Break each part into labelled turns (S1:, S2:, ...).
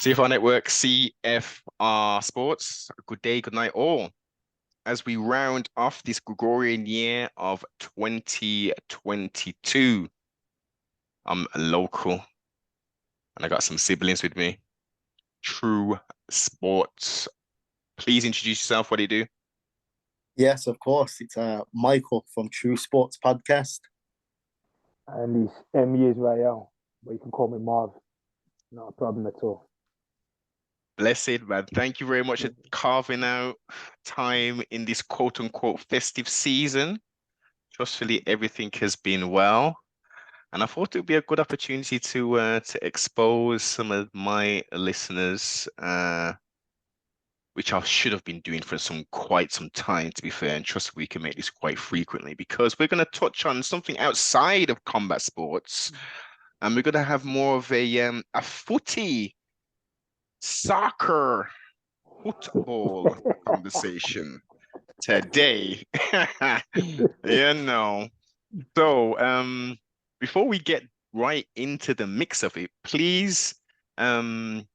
S1: CFR Network, CFR Sports. Good day, good night, all. As we round off this Gregorian year of 2022, I'm local and I got some siblings with me. True Sports. Please introduce yourself. What do you do?
S2: Yes, of course. It's Michael from True Sports Podcast.
S3: And he's Israel, but you can call me Marv. Not a problem at all.
S1: Blessed, man. Thank you very much for carving out time in this quote unquote festive season. Trustfully, everything has been well. And I thought it would be a good opportunity to expose some of my listeners, which I should have been doing for quite some time, to be fair. And trust we can make this quite frequently because we're going to touch on something outside of combat sports, and we're going to have more of a footy, soccer, football conversation today. So, before we get right into the mix of it, please tell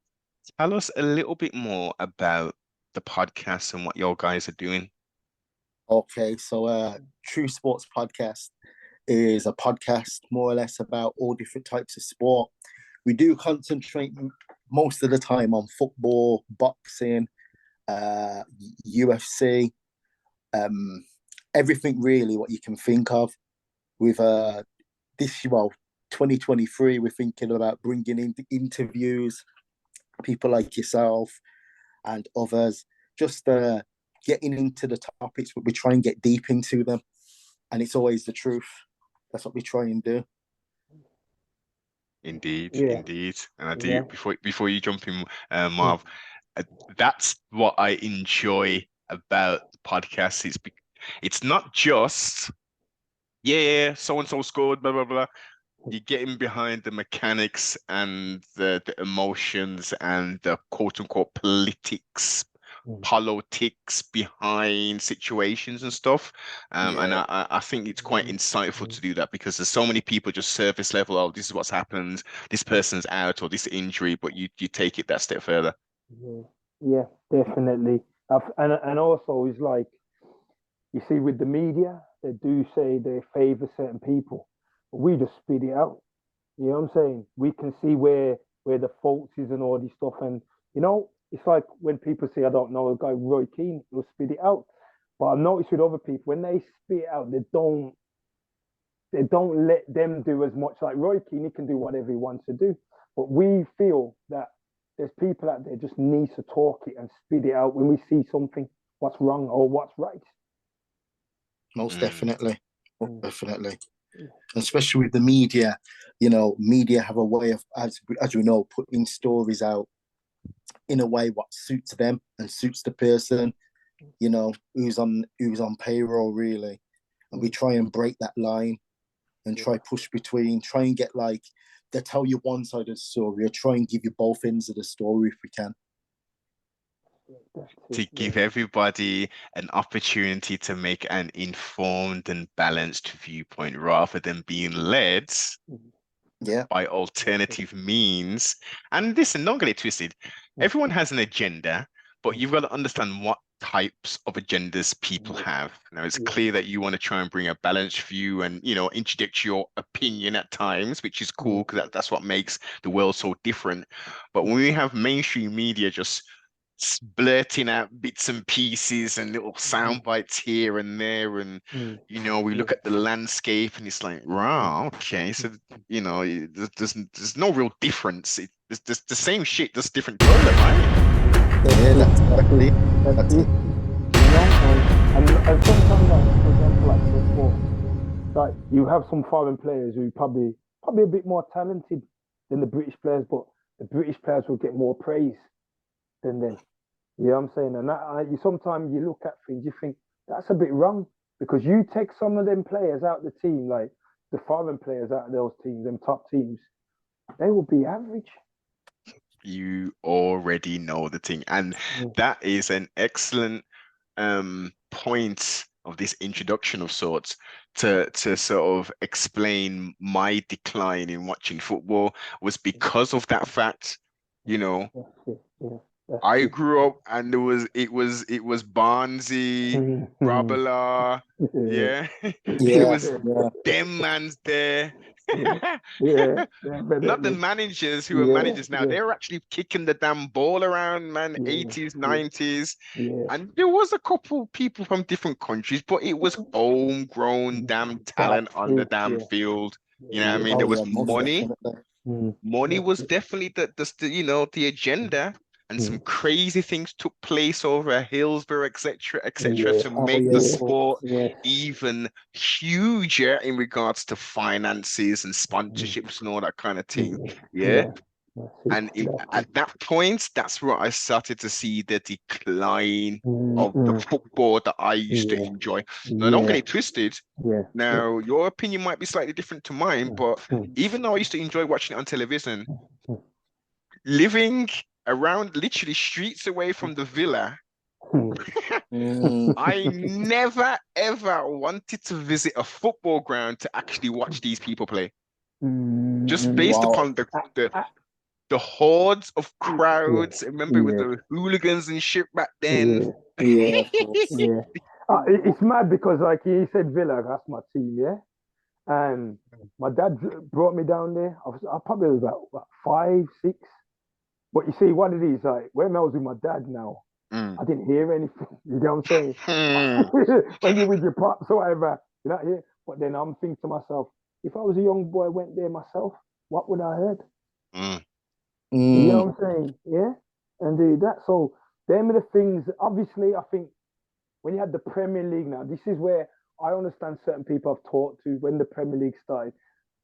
S1: us a little bit more about the podcast and what your guys are doing.
S2: Okay, so True Sports Podcast is a podcast more or less about all different types of sport. We do concentrate most of the time on football, boxing, UFC, everything really what you can think of. With 2023, we're thinking about bringing in interviews, people like yourself and others, just getting into the topics, but we try and get deep into them, and it's always the truth. That's what we try and do.
S1: Indeed,
S3: Yeah.
S1: indeed. And I do,
S3: Yeah.
S1: before you jump in, Marv, that's what I enjoy about the podcast. It's not just, so and so scored, blah blah blah. You're getting behind the mechanics and the emotions and the quote unquote politics behind situations and stuff. And I think it's quite insightful to do that because there's so many people just surface level, oh, this is what's happened, this person's out or this injury, but you take it that step further.
S3: Yeah, definitely. And also it's like, you see with the media, they do say they favor certain people, but we just spit it out. You know what I'm saying? We can see where the faults is and all this stuff. And, it's like when people say, I don't know, a guy, Roy Keane, will spit it out. But I've noticed with other people, when they spit it out, they don't let them do as much. Like Roy Keane, he can do whatever he wants to do. But we feel that there's people out there just need to talk it and spit it out when we see something, what's wrong or what's right.
S2: Most definitely. Definitely. Especially with the media, media have a way of, as we know, putting stories out in a way what suits them and suits the person, who's on payroll really. And we try and break that line and try push between, try and get like, they tell you one side of the story or try and give you both ends of the story if we can.
S1: To give everybody an opportunity to make an informed and balanced viewpoint rather than being led by alternative means. And listen, don't get it twisted. Everyone has an agenda, but you've got to understand what types of agendas people have. Now, it's clear that you want to try and bring a balanced view and, interject your opinion at times, which is cool because that's what makes the world so different. But when we have mainstream media just blurting out bits and pieces and little sound bites here and there, and we look at the landscape and it's like, wow, okay, so there's no real difference. It's the same shit, just different toilet, right?
S2: That's exactly.
S3: And sometimes, like, for example, like football, like you have some foreign players who probably a bit more talented than the British players, but the British players will get more praise than them. You know what I'm saying? And that, sometimes you look at things, you think that's a bit wrong because you take some of them players out of the team, like the foreign players out of those teams, them top teams, they will be average.
S1: You already know the thing, and that is an excellent point of this introduction of sorts to sort of explain my decline in watching football was because of that fact. You know,
S3: Yeah,
S1: I grew up and it was Barnsley, Rabala, yeah. It
S2: Yeah,
S1: was
S2: yeah,
S1: them man's there.
S3: yeah,
S1: Not the
S3: definitely.
S1: managers who are
S3: Yeah,
S1: managers now.
S3: yeah,
S1: They're actually kicking the damn ball around, man,
S3: yeah,
S1: 80s,
S3: yeah,
S1: 90s.
S3: yeah.
S1: And there was a couple people from different countries, but it was homegrown damn
S3: That's
S1: talent on the
S3: it.
S1: damn
S3: Yeah,
S1: field. You know what I
S3: yeah,
S1: mean?
S2: oh
S1: There
S2: yeah,
S1: was
S2: most
S1: money.
S2: definitely.
S1: Money
S3: that's
S1: was
S3: it.
S1: definitely the agenda, and some
S3: Mm.
S1: crazy things took place over at Hillsborough, etc.,
S3: Yeah,
S1: to
S2: Oh
S1: make the
S2: yeah,
S3: yeah,
S1: sport
S3: yes.
S1: even huger in regards to finances and
S3: Mm.
S1: sponsorships and all that kind of thing.
S3: Yeah,
S1: Yeah.
S3: yeah, that's it.
S1: And
S3: That's
S1: at
S3: it.
S1: that point, that's where I started to see the decline of the
S3: Mm.
S1: football that I used to
S3: Yeah,
S1: enjoy. Now, don't get
S3: yeah,
S1: it twisted.
S3: yeah, yeah.
S1: Now, your opinion might be slightly different to mine,
S3: Mm.
S1: but
S3: Mm.
S1: even though I used to enjoy watching it on television,
S3: Mm.
S1: living around literally streets away from the villa,
S3: Mm.
S2: mm,
S1: I never ever wanted to visit a football ground to actually watch these people play. Just
S3: Mm.
S1: based
S2: wow.
S1: upon the
S3: I,
S1: the
S3: I,
S1: the hordes of
S3: yeah,
S1: crowds. Remember it was
S3: yeah,
S1: the hooligans and shit back then.
S3: yeah,
S2: Yeah, of course.
S3: yeah. It's mad because, like he said, Villa, that's my team, yeah. And my dad brought me down there. I probably was about 5, 6. But you see, what it is, like when I was with my dad now,
S1: Mm.
S3: I didn't hear anything. You know what I'm
S1: Hmm.
S3: saying? When you're with your pops or whatever, you're not here. But then I'm thinking to myself, if I was a young boy, went there myself, what would I heard?
S1: Mm.
S3: You
S2: Mm,
S3: know what I'm saying? Yeah. And that. So them are the things. Obviously, I think when you had the Premier League now, this is where I understand certain people I've talked to when the Premier League started,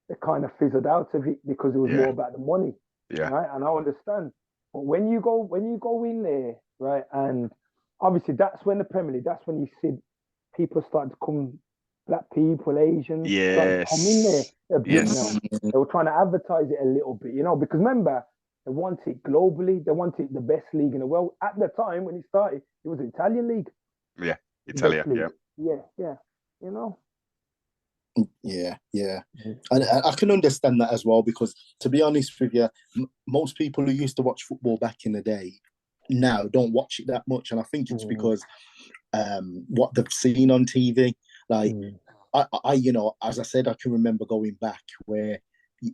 S3: they kind of fizzled out of it because it was more
S1: Yeah.
S3: about the money,
S1: Yeah.
S3: right? And I understand. But when you go in there, right, and obviously that's when the Premier League, that's when you see people starting to come, black people, Asians starting to come in there
S1: Yes.
S3: a bit now.
S1: Yes.
S2: mm,
S3: They were trying to advertise it a little bit, because remember, they want it globally, they wanted the best league in the world. At the time when it started, it was the Italian league,
S1: Yeah.
S3: the best
S1: Italia.
S3: league.
S1: Yeah.
S3: Yeah, yeah. You know?
S2: yeah, yeah. And
S3: Yeah.
S2: I can understand that as well because, to be honest with you, most people who used to watch football back in the day now don't watch it that much, and I think it's
S3: Mm,
S2: because what they've seen on TV. Like
S3: mm,
S2: as I said, I can remember going back where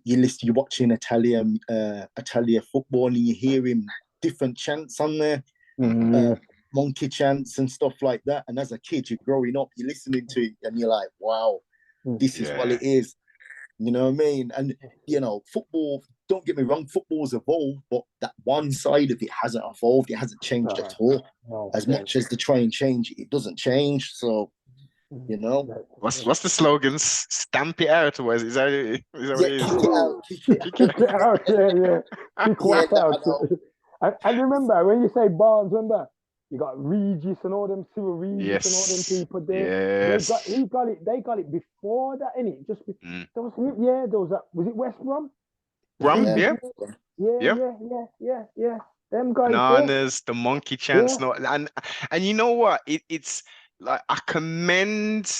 S2: you're watching Italian football, and you're hearing different chants on there,
S1: Hmm.
S2: uh,
S3: mm,
S2: monkey chants and stuff like that. And as a kid, you're growing up, you're listening to it, and you're like, wow,
S3: mm.
S2: this is what
S1: Yeah.
S2: it is. You know what I mean? And football. Don't get me wrong, football's evolved, but that one side of it hasn't evolved. It hasn't changed at all.
S3: No,
S2: As
S3: no.
S2: much as they try and change it, it doesn't change. So
S3: Mm,
S2: you know,
S3: that-
S1: What's the slogans? Stamp it out, or is that what
S2: yeah,
S1: it
S2: kick
S1: is?
S2: it out, kick it
S1: Kick
S2: out.
S3: Kick it out, yeah, yeah. Kick
S2: Yeah,
S3: what out?
S2: I know.
S3: And remember, when you say Barnes, remember, you got Regis and all them, Cyril Regis and all them
S1: Yes.
S3: people there.
S1: Yes.
S3: They got it before that, innit?
S1: Mm.
S3: There was him, yeah, there was that, was it West Brom? The
S1: Brum,
S2: Yeah,
S3: Regis,
S1: yeah,
S3: yeah,
S1: yeah.
S3: yeah, yeah, yeah, yeah. Them guys there,
S1: Bananas, the monkey chants,
S3: yeah.
S1: no, and you know what? It's like I commend,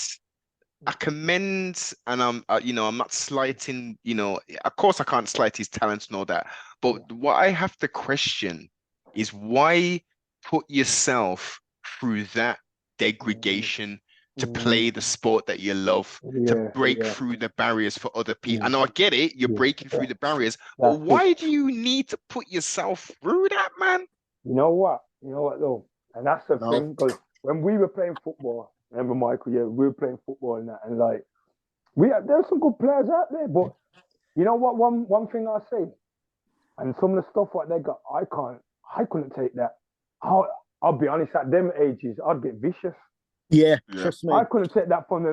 S1: and I'm not slighting, of course I can't slight his talents and all that, but what I have to question is why put yourself through that
S3: Mm,
S1: degradation to
S3: mm,
S1: play the sport that you love, to
S3: yeah,
S1: break
S3: yeah,
S1: through the barriers for other people. I
S3: mm,
S1: know I get it, you're
S3: yeah.
S1: breaking through the barriers, but
S3: That's it.
S1: why do you need to put yourself through that, man?
S3: You know what? You know what though? And that's the
S2: no,
S3: thing, because when we were playing football, remember Michael, yeah, we were playing football and that, and like there's some good players out there, but you know what? One thing I say, and some of the stuff what they got, I couldn't take that. I'll be honest, at them ages, I'd get vicious.
S2: yeah,
S1: Yeah,
S2: trust
S3: I
S2: me.
S3: couldn't take that from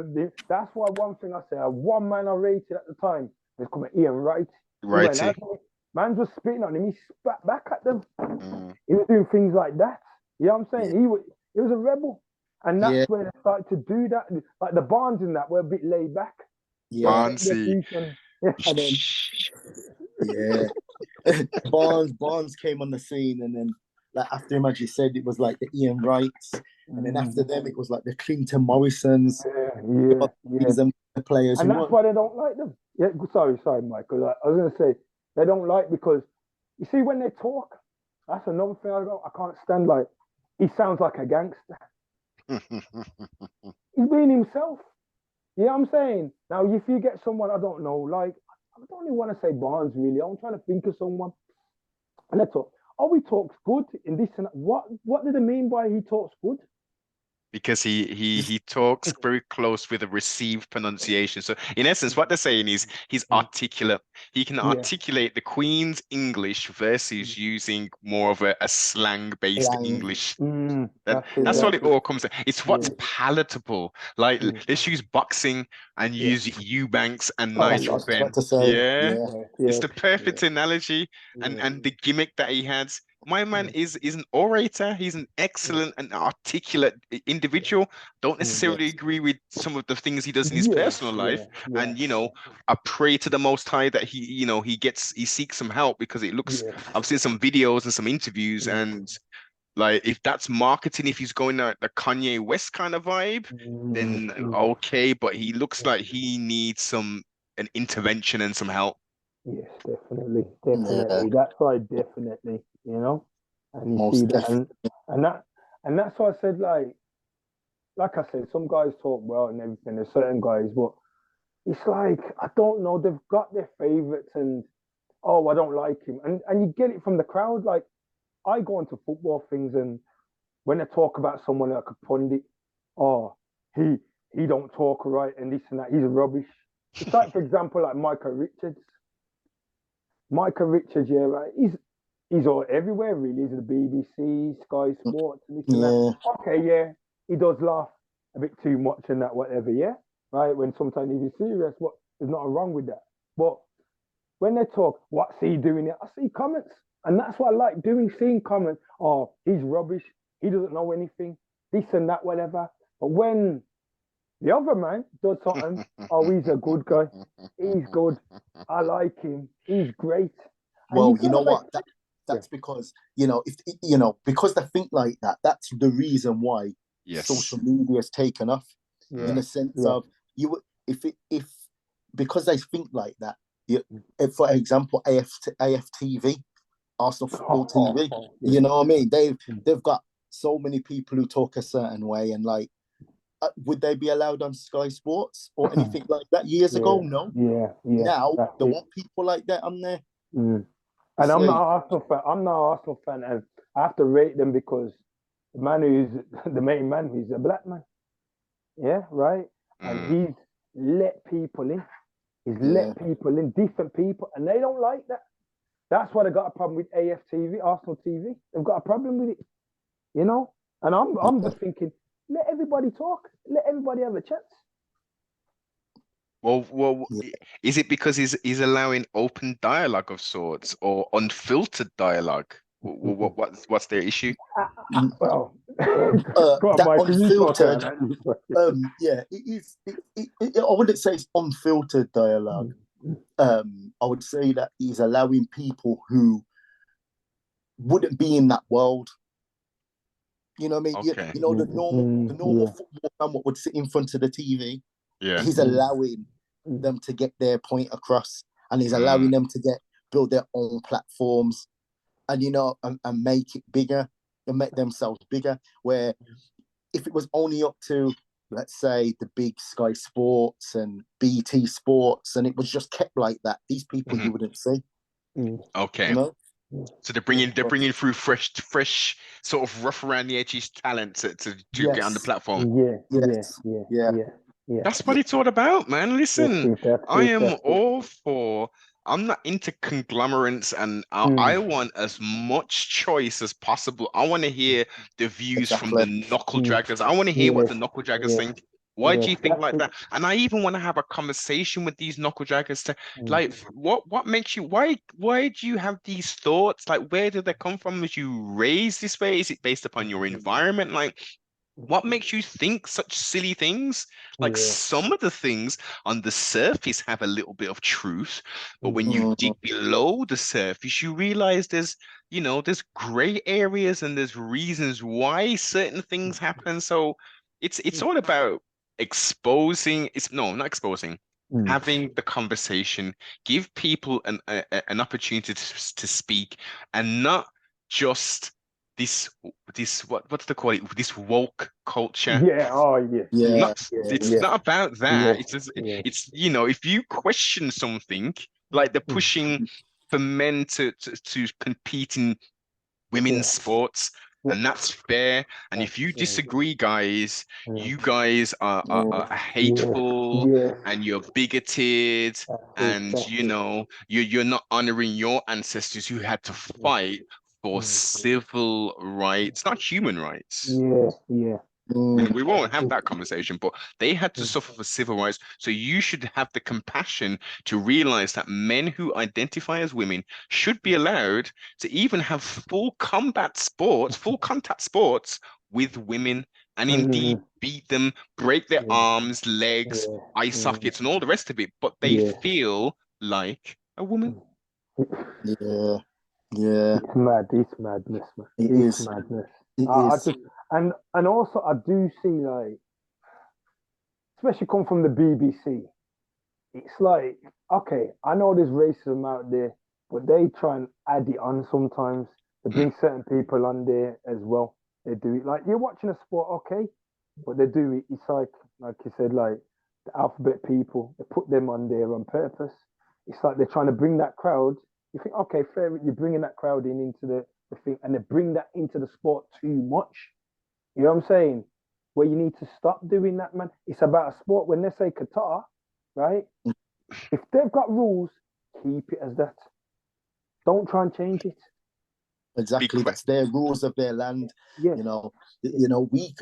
S3: that's why one thing I say, one man I rated at the time was called Ian Wright. He went
S1: righty.
S3: out, man was spitting on him, he spat back at them.
S1: Mm,
S3: He was doing things like that. You know what I'm
S2: Yeah,
S3: saying? He was a rebel. And that's
S2: yeah,
S3: where they started to do that. Like the Barnes in that were a bit laid back. But
S2: yeah,
S3: their
S1: Barnsley.
S3: beef and yeah.
S2: and then yeah, Barnes came on the scene, and then like after him, as you said, it was like the Ian Wrights, and then
S3: Mm,
S2: after them, it was like the Clinton Morrisons,
S3: yeah, yeah, yeah.
S2: these players
S3: And
S2: who
S3: that's
S2: weren't.
S3: why they don't like them. Yeah, sorry, Michael. Like, I was gonna say they don't like because You see, when they talk, that's another thing I can't stand. Like, he sounds like a gangster. He's being himself. You know what I'm saying? Now, if you get someone, I don't know, like, I don't even want to say Barnes, really. I'm trying to think of someone. And they talk, oh, he talks good in this and that. What do they mean by he talks good?
S1: Because he talks very close with a received pronunciation. So in essence, what they're saying is he's articulate. He can articulate the Queen's English versus using more of a slang-based English. That's what it all comes to. It's what's palatable. Like let's use boxing and use Eubanks and Nigel Benn. It's the perfect analogy and the gimmick that he had. My man is an orator. He's an excellent and articulate individual. Don't necessarily agree with some of the things he does in his personal life. And, you know, I pray to the Most High that he seeks some help, because it looks, I've seen some videos and some interviews, and like, if that's marketing, if he's going the Kanye West kind of vibe, then okay. But he looks like he needs an intervention and some help.
S3: Yes, definitely. That's why, definitely, you know, and you see that, and that's why I said, like I said, some guys talk well and everything. There's certain guys, but it's like, I don't know, they've got their favorites, and oh, I don't like him, and you get it from the crowd. Like, I go into football things, and when they talk about someone like a pundit, oh, he don't talk right and this and that, he's rubbish. It's like, for example, like Michael Richards. Yeah, right. He's all everywhere, really. He's the BBC, Sky Sports, and this and that. Okay, yeah, he does laugh a bit too much and that, whatever, yeah, right. When sometimes he's serious, there's nothing wrong with that. But when they talk, what's he doing here? I see comments, and that's what I like seeing comments. Oh, he's rubbish. He doesn't know anything. This and that, whatever. But when the other man does something, oh, he's a good guy. He's good. I like him. He's great.
S2: Well, you know what? That's because, because they think like that. That's the reason why social media has taken off. In the sense of because they think like that. For example, AFTV, Arsenal Football TV. You know what I mean? They've got so many people who talk a certain way, and like, would they be allowed on Sky Sports or anything like that years ago? No. Now they want people like that on there.
S3: And I'm not an Arsenal fan, and I have to rate them because the man who's the main man, he's a black man. Yeah, right. And he's let people in. He's let people in, different people, and they don't like that. That's why they got a problem with AFTV, Arsenal TV. They've got a problem with it, you know. And I'm just thinking, let everybody talk. Let everybody have a chance.
S1: Well, is it because he's allowing open dialogue of sorts, or unfiltered dialogue? What's their issue?
S3: Well,
S2: that unfiltered. It is. I wouldn't say it's unfiltered dialogue. I would say that he's allowing people who wouldn't be in that world. You know what I mean? Okay. The normal football fan what would sit in front of the TV. Yeah. He's allowing them to get their point across, and he's allowing them to build their own platforms, and and make it bigger and make themselves bigger. Where if it was only up to, let's say, the big Sky Sports and BT Sports, and it was just kept like that, these people you wouldn't see.
S1: Okay. So they're bringing through fresh sort of rough around the edges talent to get on the platform.
S3: Yeah.
S1: That's what it's all about, man. Listen, I am all for. I'm not into conglomerates, and I want as much choice as possible. I want to hear the views from the knuckle draggers. I want to hear what the knuckle draggers think. Why do you think like that? And I even want to have a conversation with these knuckle draggers to like, what makes you, why do you have these thoughts? Like, where did they come from? Was you raised this way? Is it based upon your environment? Like, what makes you think such silly things? Like, some of the things on the surface have a little bit of truth, but when you dig below the surface, you realize there's gray areas and there's reasons why certain things happen. So it's all about exposing. Not exposing. having the conversation, give people an opportunity to speak, and not just what's the call it, this woke culture.
S3: Yeah. Oh, yeah. Yeah.
S1: Not It's
S3: Yeah.
S1: not about
S3: Yeah.
S1: that. It's just,
S3: Yeah.
S1: it's if you question something, like they're pushing for men to compete in women's
S3: Yeah.
S1: sports,
S3: Yeah.
S1: and that's fair. And
S3: That's
S1: if you
S3: crazy.
S1: disagree, guys,
S3: Yeah.
S1: you guys are
S3: Yeah.
S1: hateful,
S3: Yeah.
S1: and you're bigoted, and
S3: Exactly.
S1: you're not honoring your ancestors who had to fight for
S3: Mm.
S1: civil rights, not human rights.
S3: Yeah. Yeah.
S1: We won't have that conversation, but they had to
S3: Mm.
S1: suffer for civil rights. So you should have the compassion to realize that men who identify as women should be allowed to even have full combat sports, full contact sports with women, and indeed
S3: Mm.
S1: beat them, break their
S3: Yeah.
S1: arms, legs,
S3: Yeah.
S1: eye
S3: Mm.
S1: sockets, and all the rest of it, but they
S3: Yeah.
S1: feel like a woman.
S2: Yeah. Yeah.
S3: It's mad. It's madness, man.
S2: It
S3: It's
S2: is.
S3: madness.
S2: It
S3: I
S2: is.
S3: just and also I do see like, especially come from the BBC. It's like, okay, I know there's racism out there, but they try and add it on sometimes. They
S1: Mm.
S3: bring certain people on there as well. They do it like you're watching a sport, okay, but they do it. It's like you said, like the alphabet people. They put them on there on purpose. It's like they're trying to bring that crowd. You think, okay, fair, you're bringing that crowd into the thing, and they bring that into the sport too much. You know what I'm saying? Where you need to stop doing that, man. It's about a sport. When they say Qatar, right? If they've got rules, keep it as that. Don't try and change it.
S2: Exactly. That's their rules of their land.
S3: Yeah.
S2: You know, we,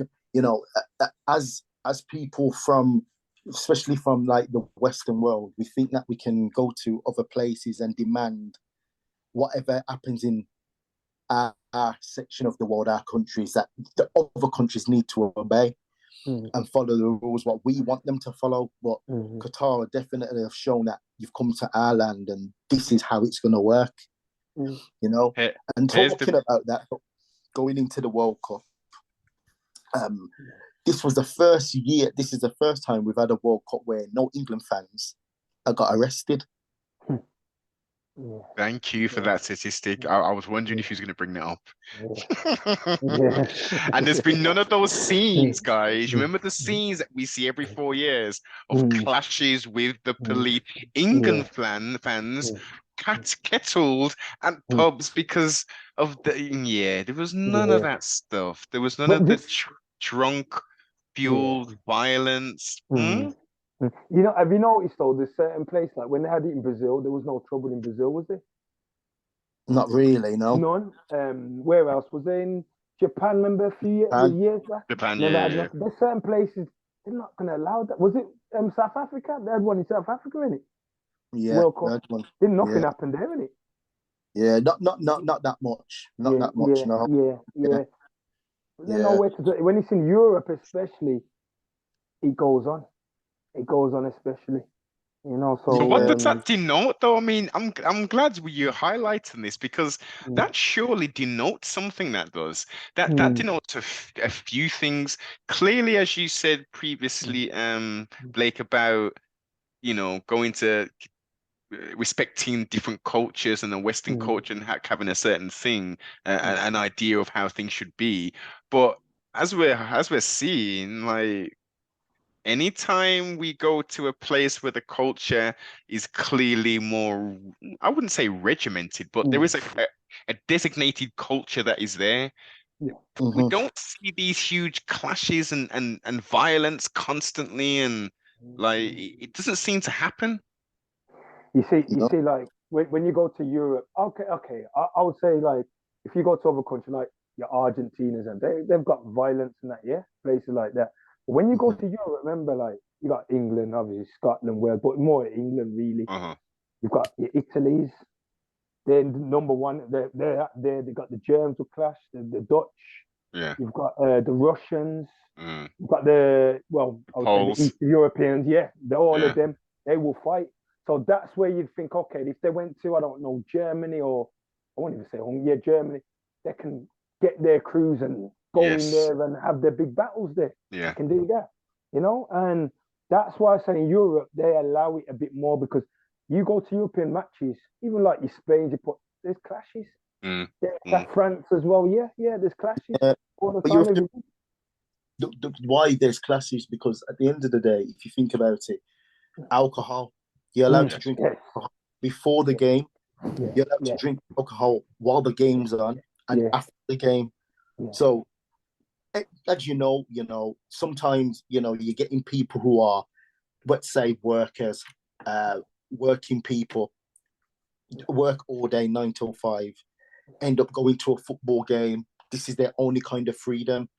S2: as people from, especially from like the Western world, we think that we can go to other places and demand whatever happens in our section of the world, our countries, that the other countries need to obey and follow the rules what we want them to follow. But Qatar definitely have shown that you've come to our land and this is how it's going to work. And talking about that, going into the World Cup, this is the first time we've had a World Cup where no England fans got arrested.
S1: Thank you for that statistic. I was wondering if he was going to bring that up. And there's been none of those scenes, guys. You remember the scenes that we see every 4 years of clashes with the police? England fans kettled at pubs because of there was none of that stuff. There was none of the drunk, fueled violence.
S3: Have you noticed though, there's certain place like when they had it in Brazil, there was no trouble in Brazil, was there?
S2: Not really, no.
S3: None. Where else was there? In Japan? Remember a few years back?
S1: Japan,
S3: There's certain places they're not going to allow that. Was it South Africa? They had one in South Africa, innit?
S2: Yeah,
S3: World Cup. Didn't nothing happen there, innit?
S2: Yeah, not that much. Not that much, no.
S3: Yeah. There's nowhere to do it. When it's in Europe, especially, it goes on. It goes on, especially.
S1: So what does that denote, though? I mean, I'm glad you're highlighting this because that surely denotes something. That does that denotes a few things. Clearly, as you said previously, Blake, about going to respecting different cultures and the Western culture and having a certain thing, an idea of how things should be. But as we're seeing, like, anytime we go to a place where the culture is clearly more, I wouldn't say regimented, but there is a designated culture that is there. We don't see these huge clashes and violence constantly, and like it doesn't seem to happen.
S3: You see, like when you go to Europe, okay, I would say like if you go to other countries like your Argentinas and they've got violence and that, places like that. But when you go to Europe, remember like you got England, obviously Scotland, Wales, but more England really. You've got your Italy's, they're number one. They're there. They got the Germans who clash, the Dutch.
S1: Yeah.
S3: You've got the Russians. You've got I would say the Eastern Europeans. Yeah, all of them. They will fight. So that's where you'd think, okay, if they went to, I don't know, Germany or I won't even say Germany, they can get their crews and go in there and have their big battles there.
S1: Yeah.
S3: They can do that, and That's why I say in Europe they allow it a bit more because you go to European matches, even like your Spain, there's clashes. France as well. Yeah, there's clashes all the time.
S2: Why there's clashes? Because at the end of the day, if you think about it, alcohol, you're allowed to drink alcohol before the game. You're allowed to drink alcohol while the game's on and after the game. So, as you know, sometimes you're getting people who are, let's say, workers, working people, work all day 9 till 5, end up going to a football game. This is their only kind of freedom.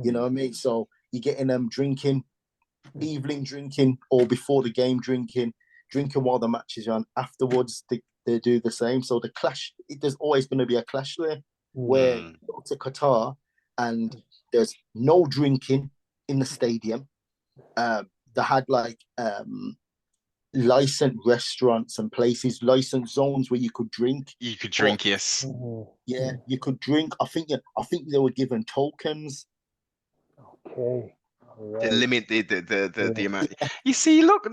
S2: You know what I mean? So you're getting them drinking, evening drinking, or before the game drinking while the match is on. Afterwards, they do the same. So the clash, there's always going to be a clash there where you go to Qatar and there's no drinking in the stadium. They had like licensed restaurants and places, licensed zones where you could drink.
S1: You could drink, yes.
S2: Yeah, you could drink. I think they were given tokens.
S3: Okay.
S1: To limit the amount. You see, look,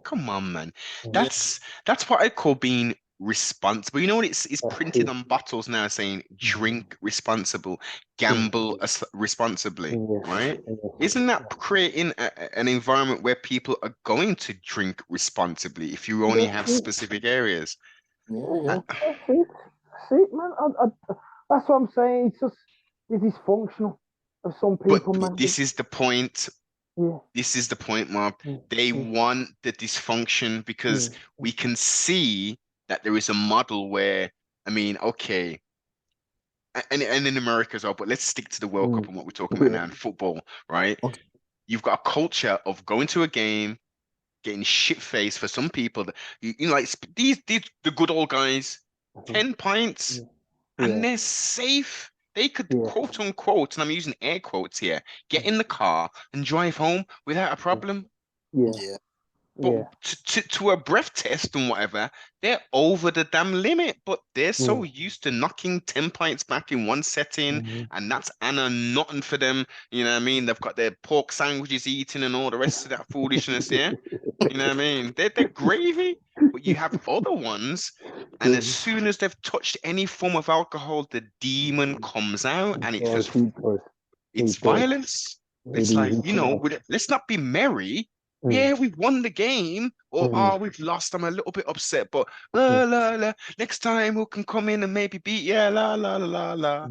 S1: come on, man. That's what I call being responsible. You know what? It's printed on bottles now saying drink responsible, gamble responsibly, right? Isn't that creating an environment where people are going to drink responsibly if you only have specific areas?
S3: That's it, man. That's what I'm saying. It's just it's dysfunctional of some people, man.
S1: This is the point. This is the point, Mark. They want the dysfunction because we can see that there is a model where, I mean, okay, and in America as well, but let's stick to the World Cup and what we're talking about now in football, right?
S2: Okay.
S1: You've got a culture of going to a game, getting shit-faced for some people that like these the good old guys, 10 pints, and they're safe. They could quote unquote, and I'm using air quotes here, get in the car and drive home without a problem. But to a breath test and whatever, they're over the damn limit. But they're so used to knocking 10 pints back in one setting, and that's Anna nothing for them. You know what I mean? They've got their pork sandwiches eating and all the rest of that foolishness, yeah? You know what I mean? They're gravy. But you have other ones, and as soon as they've touched any form of alcohol, the demon comes out, and it's just it's violence. It's like, let's not be merry. Yeah, we've won the game, or we've lost. I'm a little bit upset, but next time we can come in and maybe beat. Yeah, la la la la la.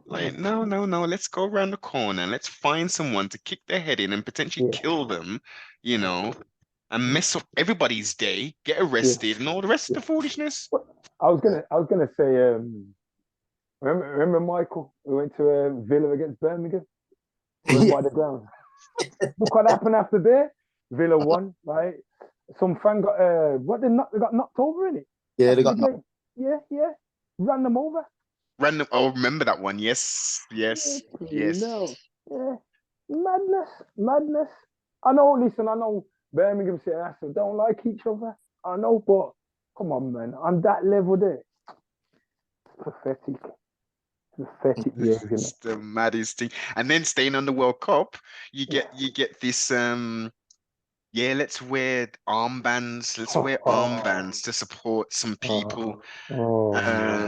S1: Like, no. Let's go around the corner. Let's find someone to kick their head in and potentially kill them. And mess up everybody's day, get arrested, and all the rest of the foolishness.
S3: I was gonna say, remember Michael? We went to Villa against Birmingham. We went by the ground. Look what happened after there. Villa won, right? Some fan got they got knocked over in it.
S2: Yeah, they got knocked.
S3: Yeah. Ran them over.
S1: Oh, remember that one? Yes.
S3: No. Yeah. Madness. I know Birmingham City and Aston don't like each other. I know, but come on, man. On that level there, pathetic.
S1: It's the maddest thing. And then staying on the World Cup, you get this let's wear armbands. Let's wear armbands to support some people. We're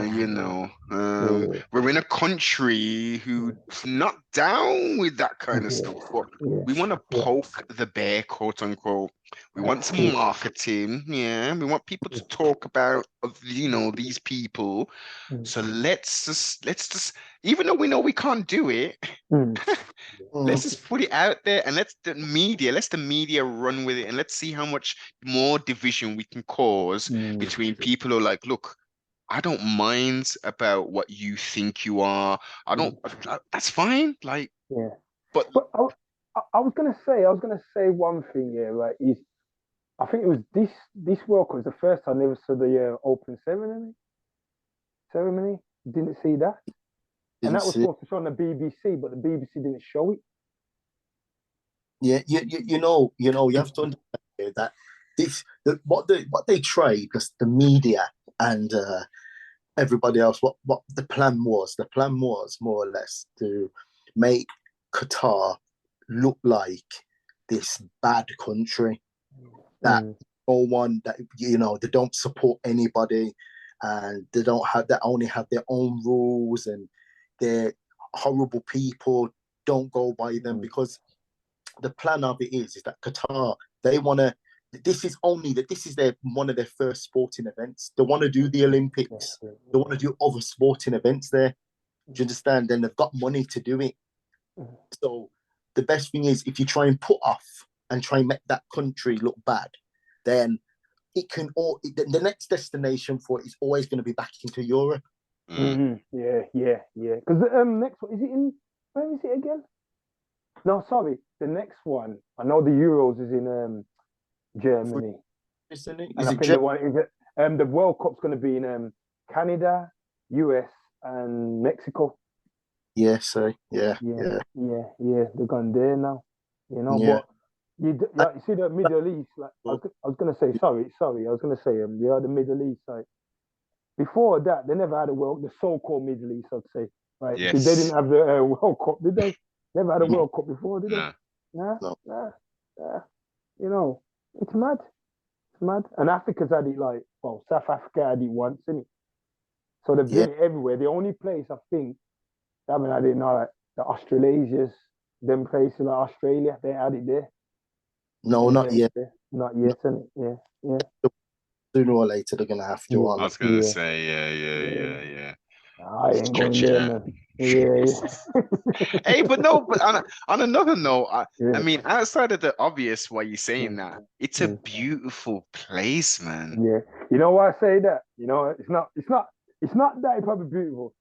S1: in a country who's not down with that kind of stuff. But we want to poke the bear, quote unquote. We want some marketing. Yeah, we want people to talk about these people. So let's just even though we know we can't do it. Let's just put it out there and let the media run with it, and let's see how much more division we can cause between people who are like, look, I don't mind about what you think you are. That's fine. Like, but
S3: I was gonna say one thing here, right? Is I think it was this World Cup was the first time I ever saw the open ceremony. Didn't see that. And that was supposed to show on the BBC, but the BBC didn't show it.
S2: Yeah, you have to understand that what they trade, because the media and everybody else, what the plan was. The plan was more or less to make Qatar look like this bad country that no one, that they don't support anybody, and they only have their own rules, and they're horrible people. Don't go by them, because the plan of it is that Qatar, they want to. This is one of their first sporting events. They want to do the Olympics. They want to do other sporting events there. Do you understand? And they've got money to do it. So the best thing is, if you try and put off and try and make that country look bad, then it can the next destination for it is always going to be back into Europe.
S3: Yeah. Because next one, where is it again? No, sorry, the next one. I know the Euros is in Germany.
S2: Isn't it?
S3: And I think the World Cup's going to be in Canada, US, and Mexico.
S2: Yeah, so
S3: yeah. They're gone there now. But you see the Middle East. Like I was going to say, sorry. I was going to say, the Middle East. Like before that, they never had the so-called Middle East. I'd say, right?
S1: Yes.
S3: They didn't have the World Cup, did they? Never had a World Cup before, did they?
S2: No.
S3: It's mad. It's mad. And Africa's had it South Africa had it once, isn't it? So they've done it everywhere. The only place I think they haven't had it now, like the Australasias, them places like Australia, they had it there.
S2: No, not yet.
S3: Not yet, isn't it? Yeah.
S2: Sooner or later, they're gonna have to.
S1: I was gonna say, yeah.
S3: I ain't going there, man. Yeah.
S1: Hey, but on another note, I mean, outside of the obvious why you're saying that, it's a beautiful place, man.
S3: Yeah. You know why I say that? It's not that it's probably beautiful.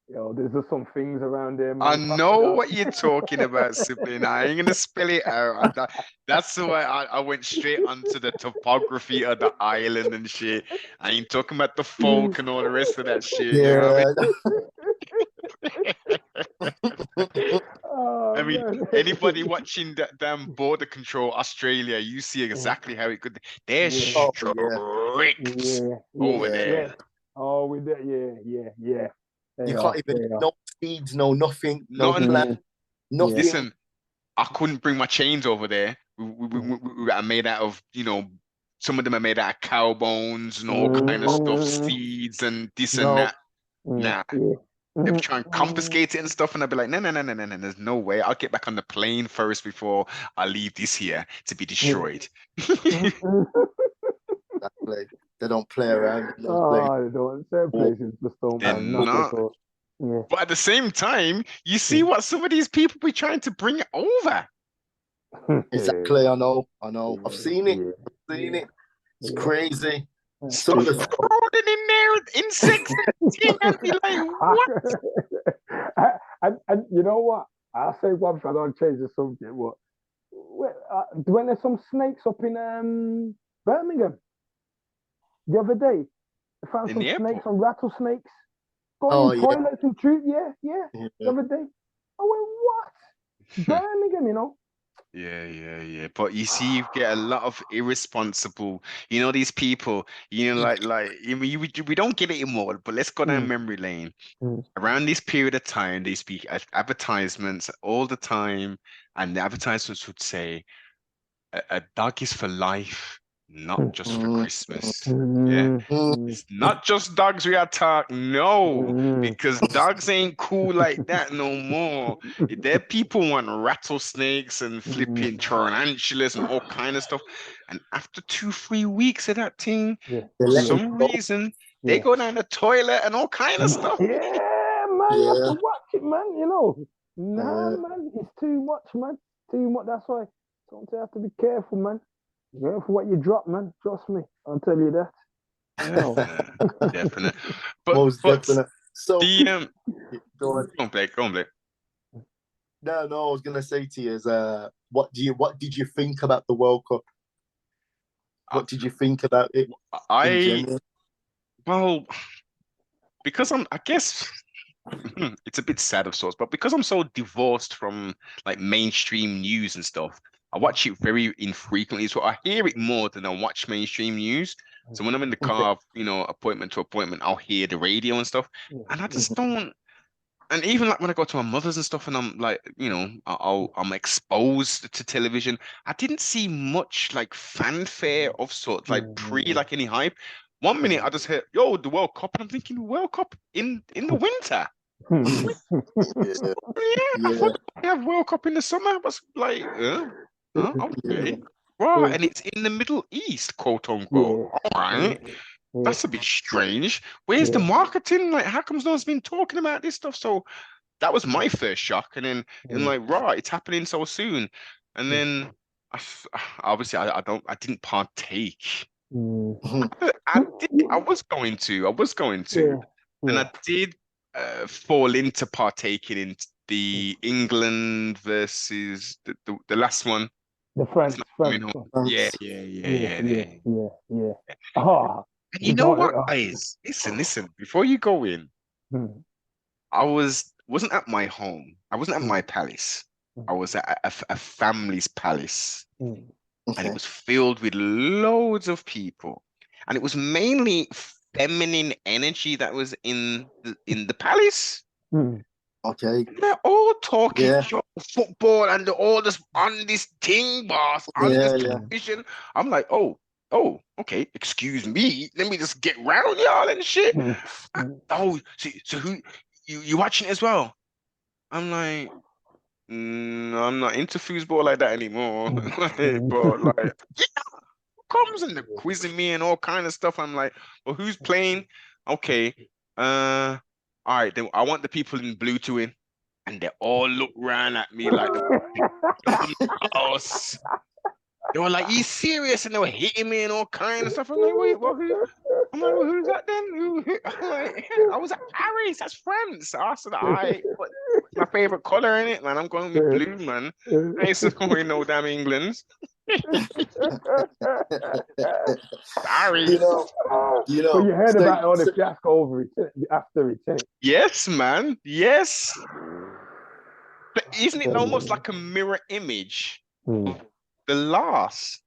S3: There's just some things around there, man.
S1: I know what you're talking about, sibling. I ain't gonna spell it out. That's why I went straight onto the topography of the island and shit. I ain't talking about the folk and all the rest of that shit.
S2: Yeah.
S1: You know what I mean? Anybody watching that damn border control Australia, you see exactly how it could. They're strict over there.
S3: Oh, with that, yeah.
S2: You can't even no speeds, no nothing,
S1: Nothing.
S2: Plan, nothing.
S1: Listen, I couldn't bring my chains over there. We are made out of, some of them are made out of cow bones and all kind of stuff, seeds and this and that. Nah. They try and confiscate it and stuff, and I'd be like, no, there's no way. I'll get back on the plane first before I leave this here to be destroyed.
S2: Exactly. They don't play around.
S3: They don't. Certain places just don't.
S1: They're not.
S3: Yeah.
S1: But at the same time, you see what some of these people be trying to bring over.
S2: Exactly. I know. I've seen it. It's crazy.
S1: Some of the crawling in there, insects and thing. I'd be like,
S3: what? and you know what? I'll say one thing. I don't change the subject. What? When there's some snakes up in Birmingham the other day, they found some snakes, some rattlesnakes going in toilets and truth. Yeah. The other day, I went, what? Birmingham,
S1: Yeah. But you see, you get a lot of irresponsible, these people, like we don't get it anymore, but let's go down memory lane. Around this period of time, they speak advertisements all the time, and the advertisements would say, a dog is for life, not just for Christmas. Yeah. It's not just dogs we are talking, no, because dogs ain't cool like that no more. There people want rattlesnakes and flipping tarantulas and all kind of stuff. And after 2-3 weeks of that thing, for some reason, they go down the toilet and all kind of stuff.
S3: Yeah, man, you have to watch it, man, Nah, man, it's too much, man. Too much. That's why sometimes you have to be careful, man. Yeah, for what you drop, man. Trust me, I'll tell you that.
S1: Definite.
S2: Most definite. So
S1: go on, Blake.
S2: No, I was gonna say to you is what did you think about the World Cup? What did you think about it?
S1: Well, because I guess it's a bit sad of sorts, but because I'm so divorced from like mainstream news and stuff, I watch it very infrequently. So I hear it more than I watch mainstream news. So when I'm in the car, appointment to appointment, I'll hear the radio and stuff. And I just don't, And even like when I go to my mother's and stuff, and I'm like, you know, I'm exposed to television. I didn't see much like fanfare of sorts, like pre like any hype. One minute I just heard, yo, the World Cup, and I'm thinking, World Cup in the winter.
S2: Yeah,
S1: Yeah, I
S2: yeah,
S1: thought we have World Cup in the summer. I was like,
S2: yeah,
S1: okay. Right, and it's in the Middle East, quote unquote.
S3: yeah,
S1: All right.
S3: yeah,
S1: That's a bit strange. Where's the
S3: yeah,
S1: marketing? Like, how comes no one's been talking about this stuff? So that was my first shock. And then
S3: yeah,
S1: like, right, it's happening so soon. And then obviously I didn't partake.
S3: mm.
S1: I was going to. I was going to.
S3: Yeah,
S1: And
S3: yeah.
S1: I did fall into partaking in the England versus the last one.
S3: The
S1: It's
S3: France,
S1: not coming
S3: France
S1: home.
S3: one.
S1: Yeah,
S2: France.
S1: yeah, yeah,
S3: Yeah,
S1: yeah.
S3: yeah,
S1: They,
S3: yeah, yeah. Ah,
S1: and you
S3: you
S1: know
S3: don't.
S1: what, guys? Listen. Before you go in,
S3: Mm,
S1: I wasn't at my home. I wasn't at
S3: mm,
S1: my palace. I
S3: mm,
S1: was at a family's palace,
S3: mm.
S1: and it
S2: Okay.
S1: was filled with loads of people, and it was mainly feminine energy that was in the palace.
S3: Mm.
S2: Okay.
S1: They're all talking
S2: Yeah.
S1: football, and they're all just on this thing, boss, on this
S2: Yeah. Yeah.
S1: television. I'm like, oh, okay, excuse me. Let me just get round y'all and shit.
S3: Mm, mm,
S1: Oh, so who you watching it as well? I'm like, I'm not into foosball like that anymore.
S3: mm,
S1: But
S3: mm.
S1: like, comes and they're quizzing me and all kind of stuff. I'm like, well, who's playing? Okay, all right, then I want the people in blue to win. And they all look round at me like the mouse. They were like, "You serious?" And they were hitting me and all kind of stuff. I'm like, "Wait, what? Who?" I'm like, "Well, who's that then?" I'm like, "I was at Paris. That's France." I said, "I, but my favorite color in it, man. I'm going with blue, man. I ain't supporting no damn England.
S2: You
S1: Sorry."
S2: know,
S3: But you heard
S2: say,
S3: about all the
S2: say,
S3: fiasco over it after it, innit?
S1: Yes, man. Yes. But isn't it almost
S3: So,
S1: like a mirror image
S3: mm,
S1: of the last,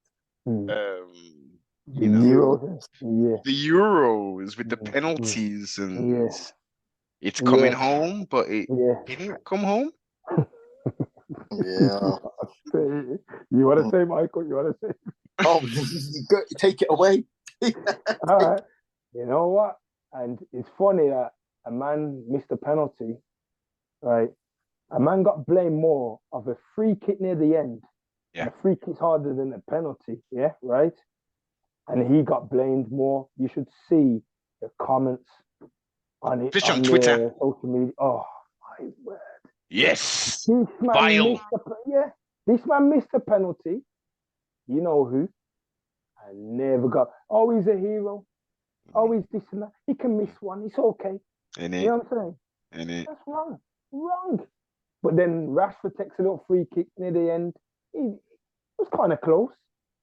S3: mm. The
S1: you know,
S2: you,
S3: Euros, yeah,
S1: the Euros with the
S3: mm, mm,
S1: penalties, and
S3: yeah,
S1: it's coming
S3: yeah,
S1: home, but it
S3: yeah.
S1: didn't come home.
S2: yeah.
S3: You want to say, Michael? You want to say?
S2: Oh, take it away.
S3: All right. You know what? And it's funny that a man missed a penalty, right? A man got blamed more of a free kick near the end. And
S1: Yeah.
S3: a free kick's harder than a penalty, yeah, right? And he got blamed more. You should see the comments on it
S1: Fish on
S3: on
S1: Twitter.
S3: the social media. Oh my word.
S1: Yes.
S3: This man
S1: Vile.
S3: missed a yeah. This man missed a penalty. You know who? I never got. Oh, he's a hero. Oh, he's this and that. He can miss one. It's okay.
S1: In
S3: You
S1: it.
S3: know what I'm saying?
S1: In it.
S3: That's wrong. Wrong. But then Rashford takes a little free kick near the end. He was kind of close.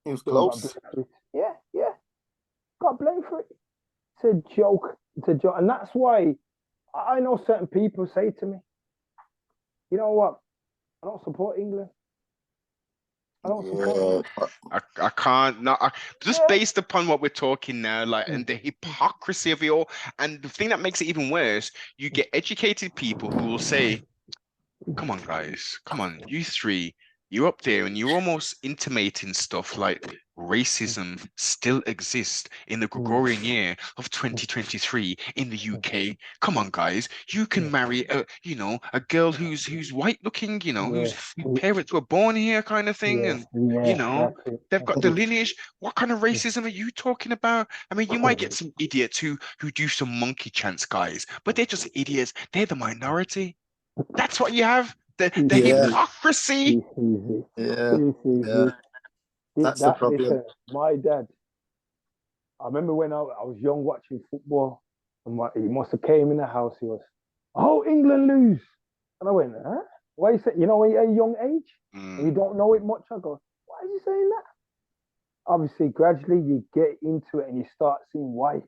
S2: He was
S3: Still got
S2: close.
S3: blamed for it. Yeah, yeah. Got blamed for it. It's a joke. It's a joke. And that's why I know certain people say to me, you know what? I don't support England. I don't support
S2: Yeah.
S3: England.
S1: I can't not just
S3: Yeah.
S1: based upon what we're talking now, like, and the hypocrisy of it all. And the thing that makes it even worse, you get educated people who will say, come on, guys. Come on, you three. You're up there and you're almost intimating stuff like racism still exists in the Gregorian year of 2023 in the UK. Come on, guys. You can marry a girl who's white looking,
S3: Yeah.
S1: whose parents were born here kind of thing.
S3: Yeah.
S1: And, you
S3: Yeah.
S1: know,
S3: That's it.
S1: they've
S3: That's
S1: got the
S3: it.
S1: lineage. What kind of racism are you talking about? I mean, you might get some idiots who do some monkey chants, guys, but they're just idiots. They're the minority. That's what you have. The
S2: Yeah.
S1: hypocrisy.
S3: Easy.
S2: Yeah. Yeah.
S3: Easy.
S2: That's the
S3: That
S2: problem.
S3: listen, my dad. I remember when I was young watching football, and he must have came in the house. He was, "Oh, England lose," and I went, "Huh? Why you say? You know, at a young age, and you
S1: Mm,
S3: don't know it much." I go, "Why is he saying that?" Obviously, gradually you get into it and you start seeing why.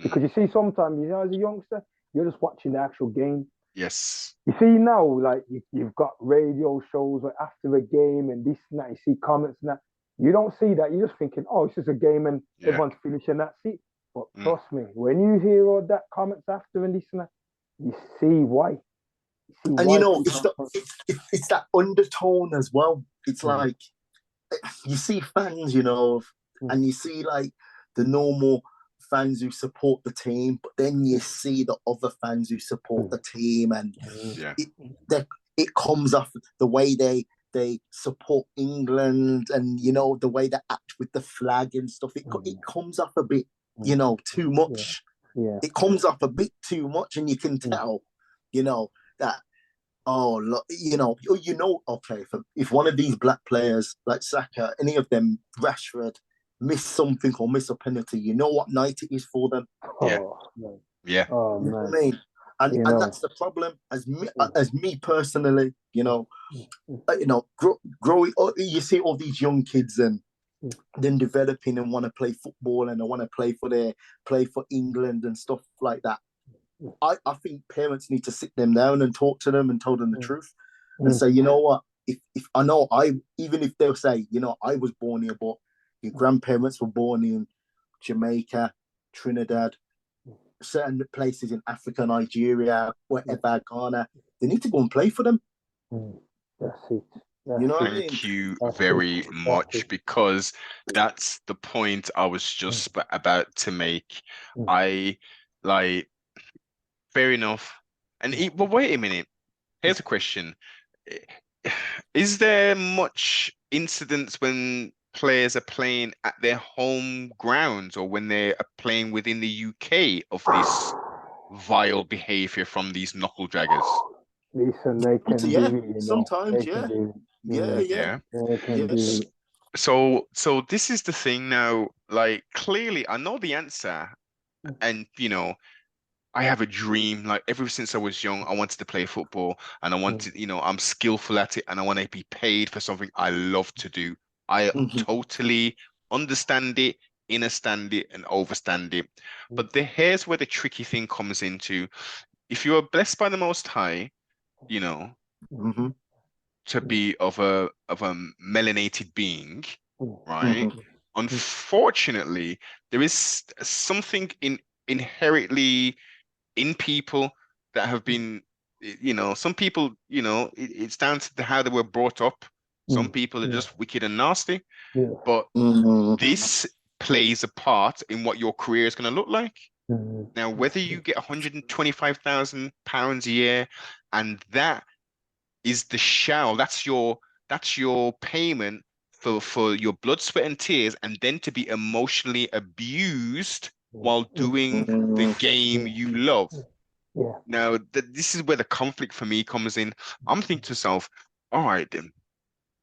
S3: Because
S1: mm.
S3: you see, sometimes as a youngster, you're just watching the actual game.
S1: Yes.
S3: You see now, like you've got radio shows like after a game and this and that. You see comments and that. You don't see that. You're just thinking, oh, it's just a game and
S1: Yeah.
S3: everyone's finishing. That's it. But
S1: Mm,
S3: trust me, when you hear all that comments after and this and that, you see why.
S2: And you know, it's that undertone as well. It's like you see fans, you know, and you see like the normal fans who support the team, but then you see the other fans who support the team, and it comes off the way they support England, and you know the way they act with the flag and stuff. It comes off a bit, you know, too much. It comes off a bit too much, and you can tell, you know, that. Oh, look, you know, okay, if one of these black players like Saka, any of them, Rashford, miss something or miss a penalty, you know what night it is for them.
S1: Yeah.
S3: Oh,
S2: you know what I mean? And that's the problem. As me personally, you know, growing, you see all these young kids and then developing and want to play football and they want to play for England and stuff like that. I think parents need to sit them down and talk to them and tell them the truth and say, you know what, if I know even if they'll say, you know, I was born here, but your grandparents were born in Jamaica, Trinidad, certain places in Africa, Nigeria, wherever, Ghana, they need to go and play for them.
S3: That's it.
S2: You know what I mean?
S1: Thank you very much, because that's the point I was just about to make. I like, fair enough. But wait a minute. Here's a question. Is there much incidents when players are playing at their home grounds or when they are playing within the UK of this vile behavior from these knuckle draggers?
S3: Listen, they can do it, you know.
S2: Sometimes,
S3: yeah.
S1: So this is the thing now. Like, clearly, I know the answer, and you know, I have a dream. Like, ever since I was young, I wanted to play football, and I wanted, you know, I'm skillful at it, and I want to be paid for something I love to do. I totally understand it, understand it, and overstand it. But here's where the tricky thing comes into. If you are blessed by the Most High, you know, to be of a melanated being, right? Unfortunately, there is something inherently in people that have been, you know, some people, you know, it's down to how they were brought up. Some people are just wicked and nasty, but this plays a part in what your career is going to look like. Now, whether you get £125,000 a year, and that is the shell, that's your payment for your blood, sweat, and tears, and then to be emotionally abused while doing the game you love. Now, this is where the conflict for me comes in. I'm thinking to myself, all right then,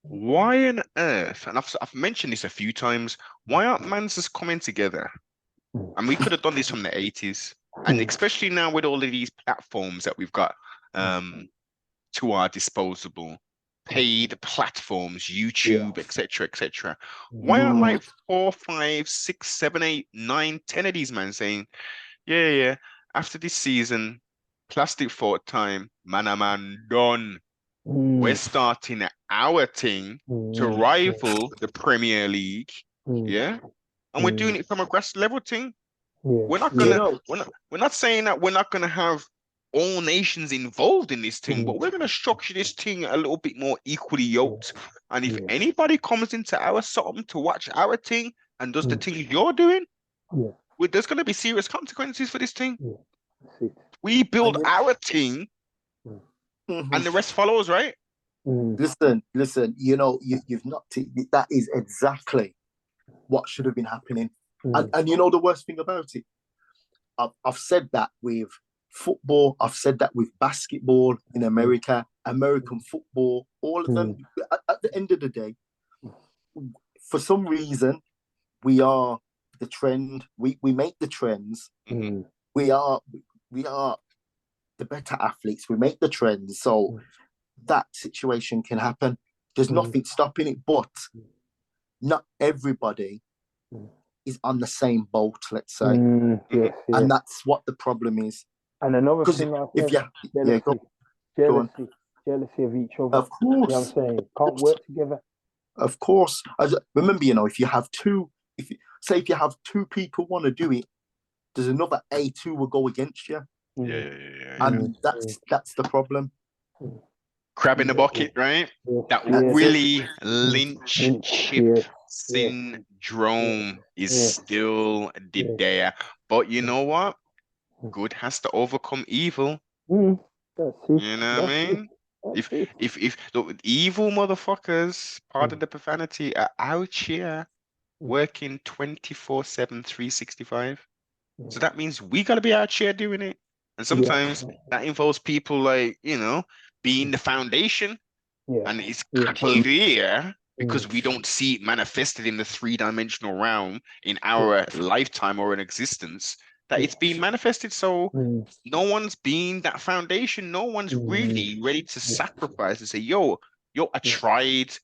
S1: why on earth, and I've mentioned this a few times, why aren't mans just coming together? And we could have done this from the 80s. And especially now with all of these platforms that we've got to our disposable, paid platforms, YouTube, etc., etc. Why aren't like 4, 5, 6, 7, 8, 9, 10 of these men saying, yeah, after this season, plastic fork time, man, done. We're starting our thing to rival the Premier League, and we're doing it from a grass level thing. We're not gonna, we're not saying that we're not gonna have all nations involved in this thing, but we're gonna structure this thing a little bit more equally yoked. And if anybody comes into our something to watch our thing and does the thing you're doing, there's gonna be serious consequences for this thing. We build our thing, and the rest follows, right?
S2: Listen. You know, you've not. That is exactly what should have been happening. And you know the worst thing about it, I've said that with football. I've said that with basketball in America, American football. All of them. At the end of the day, for some reason, we are the trend. We make the trends. We are the better athletes. We make the trends. So that situation can happen. There's nothing stopping it, but not everybody is on the same boat, let's say. And that's what the problem is.
S3: And another thing, jealousy of each other.
S2: Of course.
S3: You know what I'm saying? Can't work together.
S2: Of course. Remember, you know, if you have two people want to do it, there's another A2 will go against you.
S1: Yeah.
S2: And that's the problem.
S1: Crab in the bucket, right? That Willie Lynch chip syndrome is still there. But you know what? Good has to overcome evil.
S3: That's it.
S1: You know what I mean? If look, evil motherfuckers, pardon the profanity, are out here working 24/7, 365. So that means we gotta be out here doing it. And sometimes that involves people like, being the foundation. And it's clear because we don't see it manifested in the three-dimensional realm in our lifetime or in existence, that it's being manifested. So no one's being that foundation. No one's really ready to sacrifice and say, yo, I tried.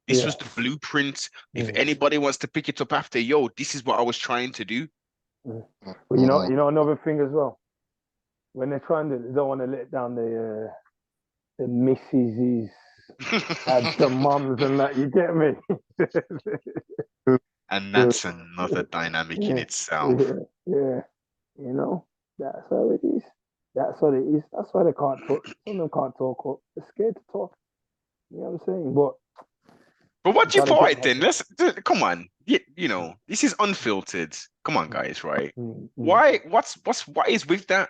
S1: This was the blueprint. If anybody wants to pick it up after, yo, this is what I was trying to do.
S3: But you know another thing as well. When they're trying to, they don't want to let down the missuses, the mums and that. You get me?
S1: And that's another dynamic in itself.
S3: Yeah. That's how it is. That's what it is. That's why they can't talk. Some of them can't talk up. They're scared to talk. You know what I'm saying?
S1: But what do you thought it then? Come on. This is unfiltered. Come on, guys, right? Why? What is with that?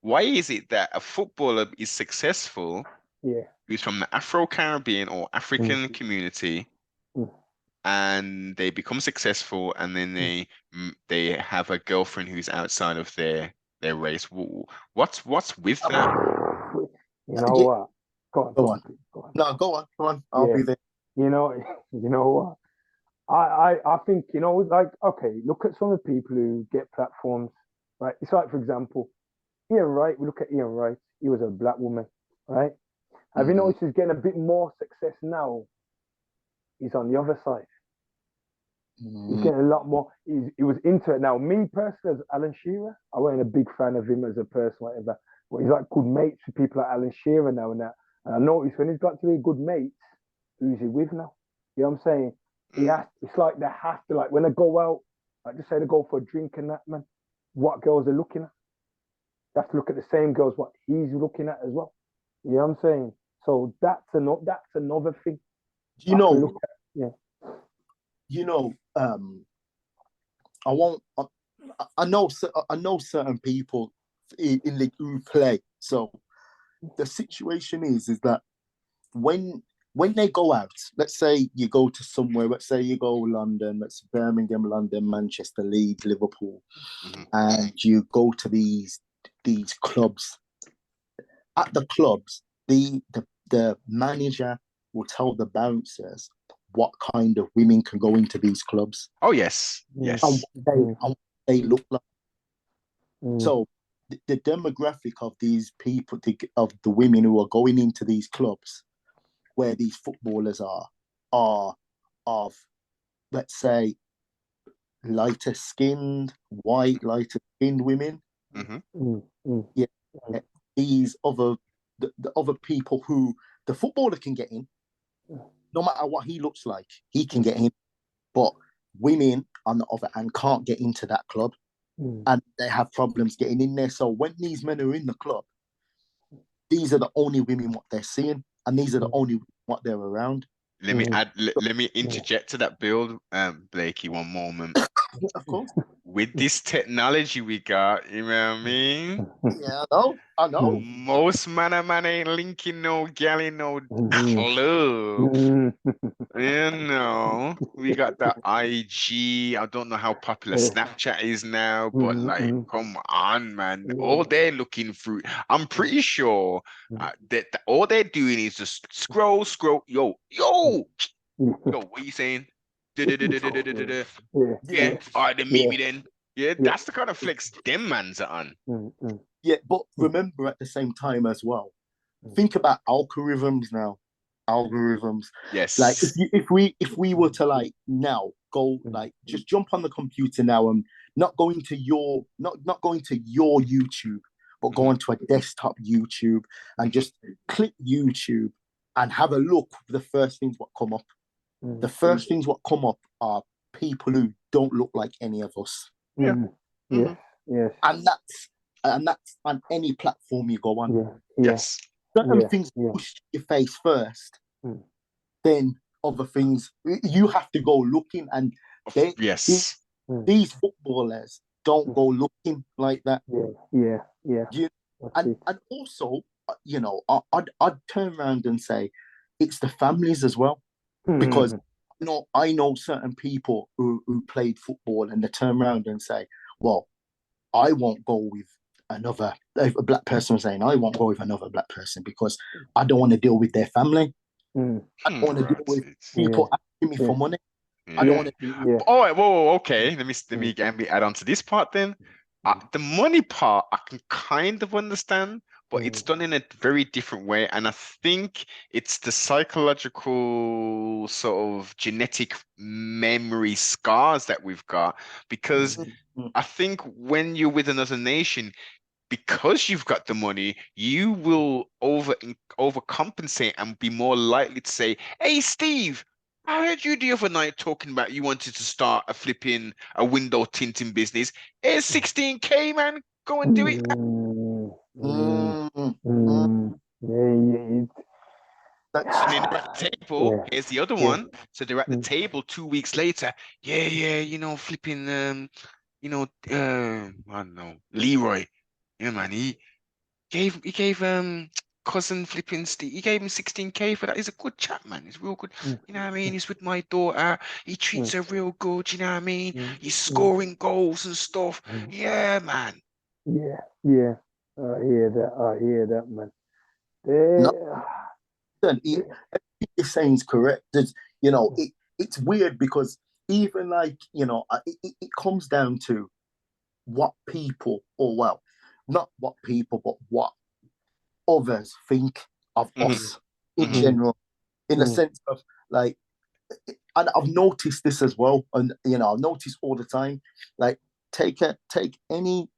S1: Why is it that a footballer is successful who's from the Afro-Caribbean or African community, and they become successful, and then they have a girlfriend who's outside of their race? What's with that?
S3: You know what? Go on.
S2: No, go on. I'll be there.
S3: You know what? I think, like, okay, look at some of the people who get platforms, right? It's like, for example, Ian Wright. We look at Ian Wright. He was a black woman, right? Have you noticed he's getting a bit more success now? He's on the other side. He's getting a lot more. He was into it. Now, me personally, as Alan Shearer, I wasn't a big fan of him as a person, whatever. But he's like good mates with people like Alan Shearer now and that. And I noticed when he's got to be good mates, who's he with now? You know what I'm saying? It's like they have to, like, when they go out, like, just say they go for a drink and that, man, what girls are looking at. They have to look at the same girls what he's looking at as well. You know what I'm saying? So that's another thing.
S2: I know certain people in the who play. So the situation is that when they go out, let's say you go to somewhere, let's say you go London, let's Birmingham, London, Manchester, Leeds, Liverpool, and you go to these clubs. At the clubs, the manager will tell the bouncers what kind of women can go into these clubs.
S1: Oh yes.
S2: And what they look like. So the demographic of these people, of the women who are going into these clubs, where these footballers are of, let's say, lighter skinned women. Yeah, these other the other people who the footballer can get in, no matter what he looks like, he can get in. But women, on the other hand, can't get into that club, and they have problems getting in there. So when these men are in the club, these are the only women what they're seeing, and these are the only what they're around.
S1: Let me interject to that build, Blakey, one moment.
S2: Of course.
S1: With this technology we got, you know what I mean?
S2: Yeah, I know.
S1: Most man ain't linking no gal in no club. We got the IG. I don't know how popular Snapchat is now, but like, come on, man. All they're looking through, I'm pretty sure that all they're doing is just scroll. Yo, what are you saying? Yeah, all right, then meet me then. Yeah, that's the kind of flex them mans are on.
S2: Yeah, but remember at the same time as well, think about algorithms now.
S1: Yes.
S2: Like if we were to like now go like just jump on the computer now and not going to your YouTube, but go onto a desktop YouTube and just click YouTube and have a look. The first things what come up. The first things what come up are people who don't look like any of us.
S3: Yes.
S2: And that's on any platform you go on.
S1: Yes.
S2: certain things push your face first, then other things you have to go looking, and these footballers don't go looking like that. And also, you know, I'd turn around and say it's the families as well, because I know certain people who played football, and they turn around and say, well, I won't go with another, a black person saying, I won't go with another black person because I don't want to deal with their family. I don't want to deal with people asking me for money. I don't want to.
S1: All right, whoa, okay. Let me add on to this part then. The money part I can kind of understand, but it's done in a very different way, and I think it's the psychological sort of genetic memory scars that we've got, because I think when you're with another nation, because you've got the money, you will overcompensate and be more likely to say, "Hey, Steve, I heard you the other night talking about you wanted to start a window tinting business. It's 16K, man. Go and do it." And then they're at the table. Here's the other one. So they're at the table 2 weeks later. Yeah, you know, I don't know, Leroy. Yeah, man, he gave cousin flipping Steve. He gave him 16K for that. He's a good chap, man. He's real good. You know what I mean? He's with my daughter. He treats her real good. You know what I mean? He's scoring goals and stuff. Yeah, man.
S3: Yeah. I hear that, man.
S2: Everything you're saying is correct. You know, it's weird because even like, you know, it comes down to what people, or well, not what people, but what others think of us in general, in the sense of like, and I've noticed this as well, and you know, I've noticed all the time, like take any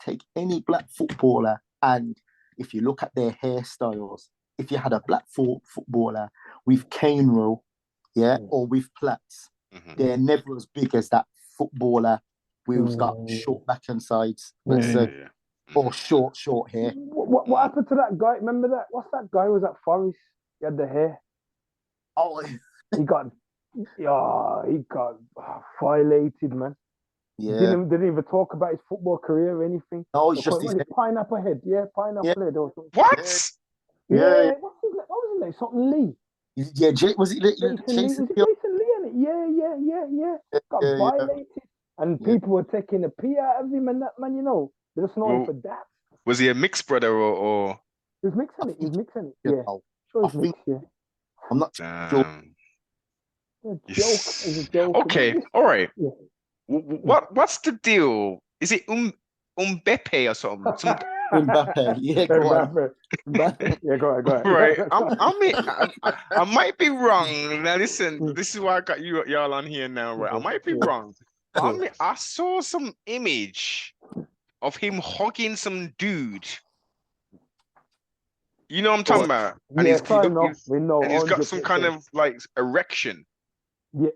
S2: black footballer, and if you look at their hairstyles, if you had a black footballer with cane row, or with plaits, they're never as big as that footballer who's got short back and sides, let's say, or short hair.
S3: What happened to that guy? Remember that? What's that guy who was at Forest? He had the hair.
S2: Oh,
S3: he got violated, man.
S2: Yeah.
S3: Didn't even talk about his football career or anything.
S2: No, it's just his
S3: pineapple head. Yeah, pineapple head or something.
S1: What?
S3: Yeah. What was his name? Something Lee.
S2: Yeah, was it
S3: Jason Lee? Was it Jason Lee? Yeah. Got violated. And people were taking a pee out of him and that, man, you know. They're just known for that.
S1: Was he a mixed brother or?
S3: He was mixing it. Yeah. Sure, he's mixed, yeah.
S2: I'm not sure.
S3: It's a joke.
S1: Okay, all right. Yeah. What's the deal? Is it Mbappe or something?
S2: Mbappe, yeah, go on.
S3: Yeah, go on.
S1: Right, I might be wrong. Now listen, this is why I got y'all on here now, right? I might be wrong. But I saw some image of him hugging some dude. You know what I'm talking about? And
S3: yes, we know.
S1: And he's got some kind of like erection.
S3: Yeah.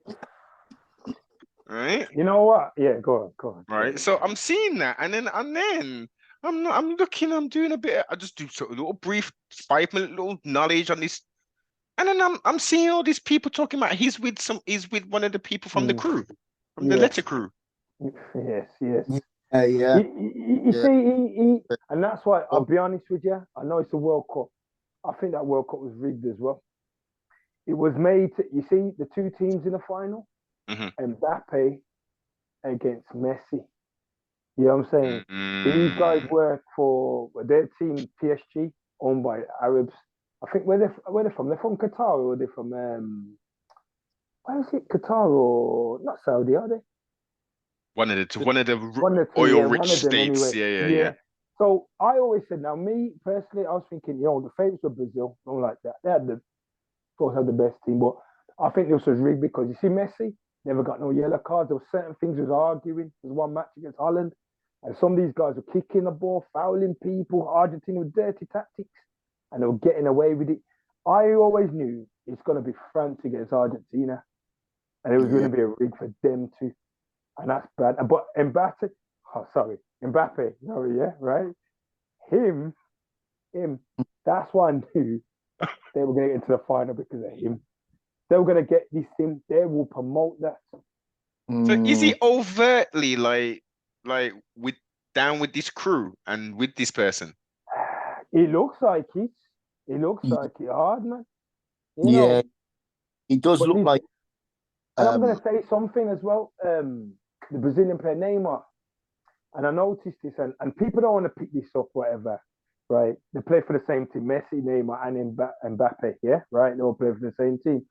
S1: Right?
S3: You know what? Yeah, go on.
S1: Right. So I'm seeing that, and then I'm looking, I'm doing I just do sort of a little brief 5-minute little knowledge on this. And then I'm seeing all these people talking about he's with one of the people from the crew, from the letter crew.
S3: Yes.
S2: Yeah.
S3: You see, and that's why I'll be honest with you. I know it's a World Cup. I think that World Cup was rigged as well. It was made to, you see, the two teams in the final, Mbappe against Messi. You know what I'm saying? These guys work for their team, PSG, owned by Arabs. I think where they're from? They're from Qatar, or they're from where is it? Qatar or not Saudi? Are they?
S1: One of the oil-rich states.
S3: Anyway. Yeah. So I always said, now me personally, I was thinking, the favorites were Brazil, something like that. They had the best team, but I think this was rigged because you see Messi never got no yellow cards. There were certain things he was arguing. There was one match against Holland, and some of these guys were kicking the ball, fouling people. Argentina with dirty tactics, and they were getting away with it. I always knew it's going to be France against Argentina, and it was going to be a rig for them too, and that's bad. But Mbappe, right? Him. That's why I knew they were going to get into the final because of him. They were going to get this thing. They will promote that.
S1: So is he overtly like with down with this crew and with this person?
S3: It looks like it. It looks like it hard, man. You
S2: Yeah,
S3: know,
S2: it does look like.
S3: And I'm going to say something as well. The Brazilian player Neymar, and I noticed this, and people don't want to pick this up, whatever, right? They play for the same team, Messi, Neymar, and Mbappe, yeah, right? They all play for the same team.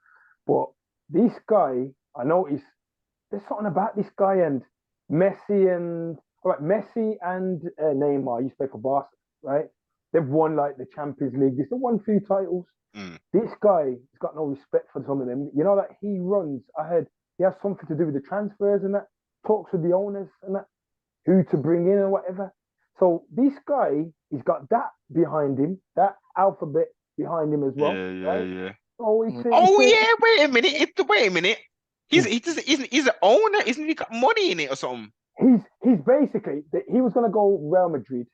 S3: But this guy, I noticed there's something about this guy and Messi and Messi and Neymar used to play for Barca, right? They've won like the Champions League. They've won a few titles. This guy has got no respect for some of them. You know that he runs. I heard he has something to do with the transfers and that. Talks with the owners and that, who to bring in or whatever. So this guy, he's got that behind him, that alphabet behind him as well.
S1: Yeah.
S3: So
S1: Wait a minute. He's an owner, isn't he? Got money in it or something?
S3: He's basically he was gonna go Real Madrid,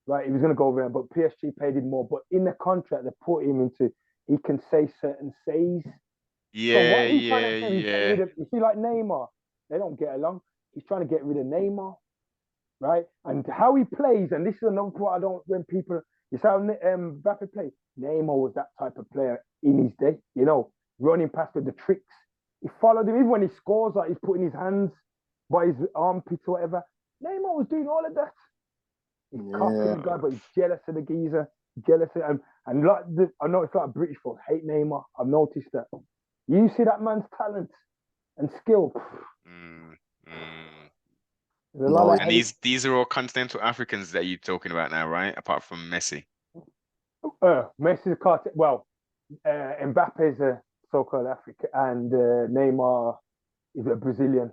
S3: right? He was gonna go Real, but PSG paid him more. But in the contract, they put him into he can say certain says. So what he's trying to do is get rid of. You see, like Neymar, they don't get along. He's trying to get rid of Neymar, right? And how he plays, and this is another part I don't. When people, you see how Mbappe plays. Neymar was that type of player in his day, you know, running past with the tricks. He followed him even when he scores, like he's putting his hands by his armpits or whatever. Neymar was doing all of that. He's copying the guy, but he's jealous of the geezer, jealous of him. And like I know it's like British folks hate Neymar. I've noticed that. You see that man's talent and skill.
S1: And these are all continental Africans that you're talking about now, right? Apart from Messi.
S3: Messi's a cartel. Well, Mbappe is a so-called African, and Neymar is a Brazilian.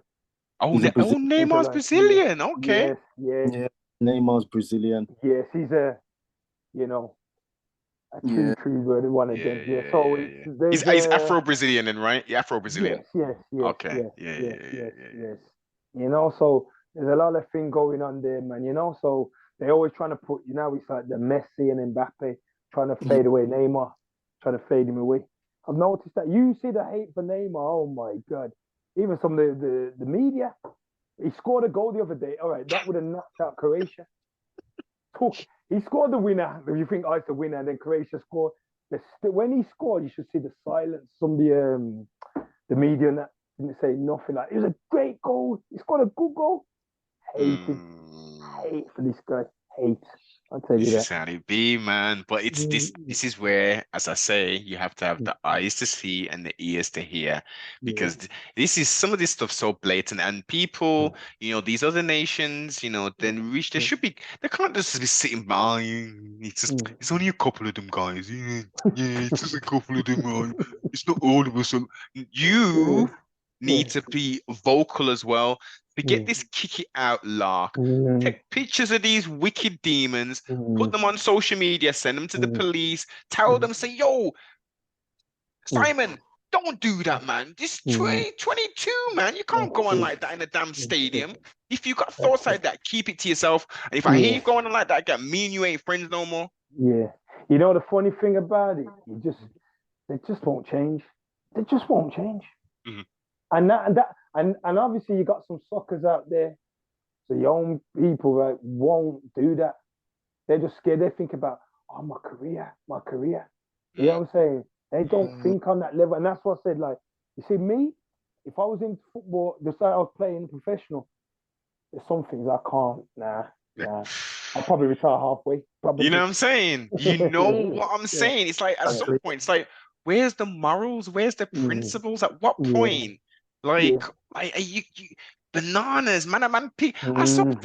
S1: Neymar's Brazilian. Yeah. Okay.
S3: Yes.
S2: Neymar's Brazilian.
S3: Yes, he's a true one again. Yeah. So
S1: he's Afro-Brazilian, then, right? Yeah, Afro-Brazilian.
S3: Yes.
S1: Okay.
S3: Yes. You know, so there's a lot of thing going on there, man. You know, so they're always trying to put, it's like the Messi and Mbappe trying to fade away Neymar, trying to fade him away. I've noticed that. You see the hate for Neymar. Oh my God! Even some of the media. He scored a goal the other day. All right, that would have knocked out Croatia. He scored the winner. If you think it's the winner, and then Croatia scored. When he scored, you should see the silence. Some of the media and that didn't say nothing. Like, it was a great goal. He scored a good goal. Hate for this guy. Hate. I'll tell you that.
S1: This is how it be, man. But it's this is where, as I say, you have to have the eyes to see and the ears to hear, because this is some of this stuff so blatant, and people, these other nations, then they can't just be sitting by. It's only a couple of them guys. Yeah, it's just a couple of them guys. It's not all of us. You need to be vocal as well. Forget this kick it out lark. Take pictures of these wicked demons, put them on social media, send them to the police, tell them, say, yo, Simon, don't do that, man. This 2022, man. You can't go on like that in a damn stadium. If you got thoughts like that, keep it to yourself. And if I hear you going on like that, me and you ain't friends no more.
S3: Yeah. You know the funny thing about it? They just won't change. They just won't change. And obviously you got some suckers out there, so young people won't do that. They're just scared. They think about, my career. You know what I'm saying? They don't think on that level, and that's what I said. Like, you see, me, if I was in football, the side I was playing professional, there's some things I can't. Nah. I'll probably retire halfway. Probably.
S1: You know what I'm saying? You know what I'm saying? It's like at some point, it's like, where's the morals? Where's the principles? At what point? Like you bananas, man pick. I've seen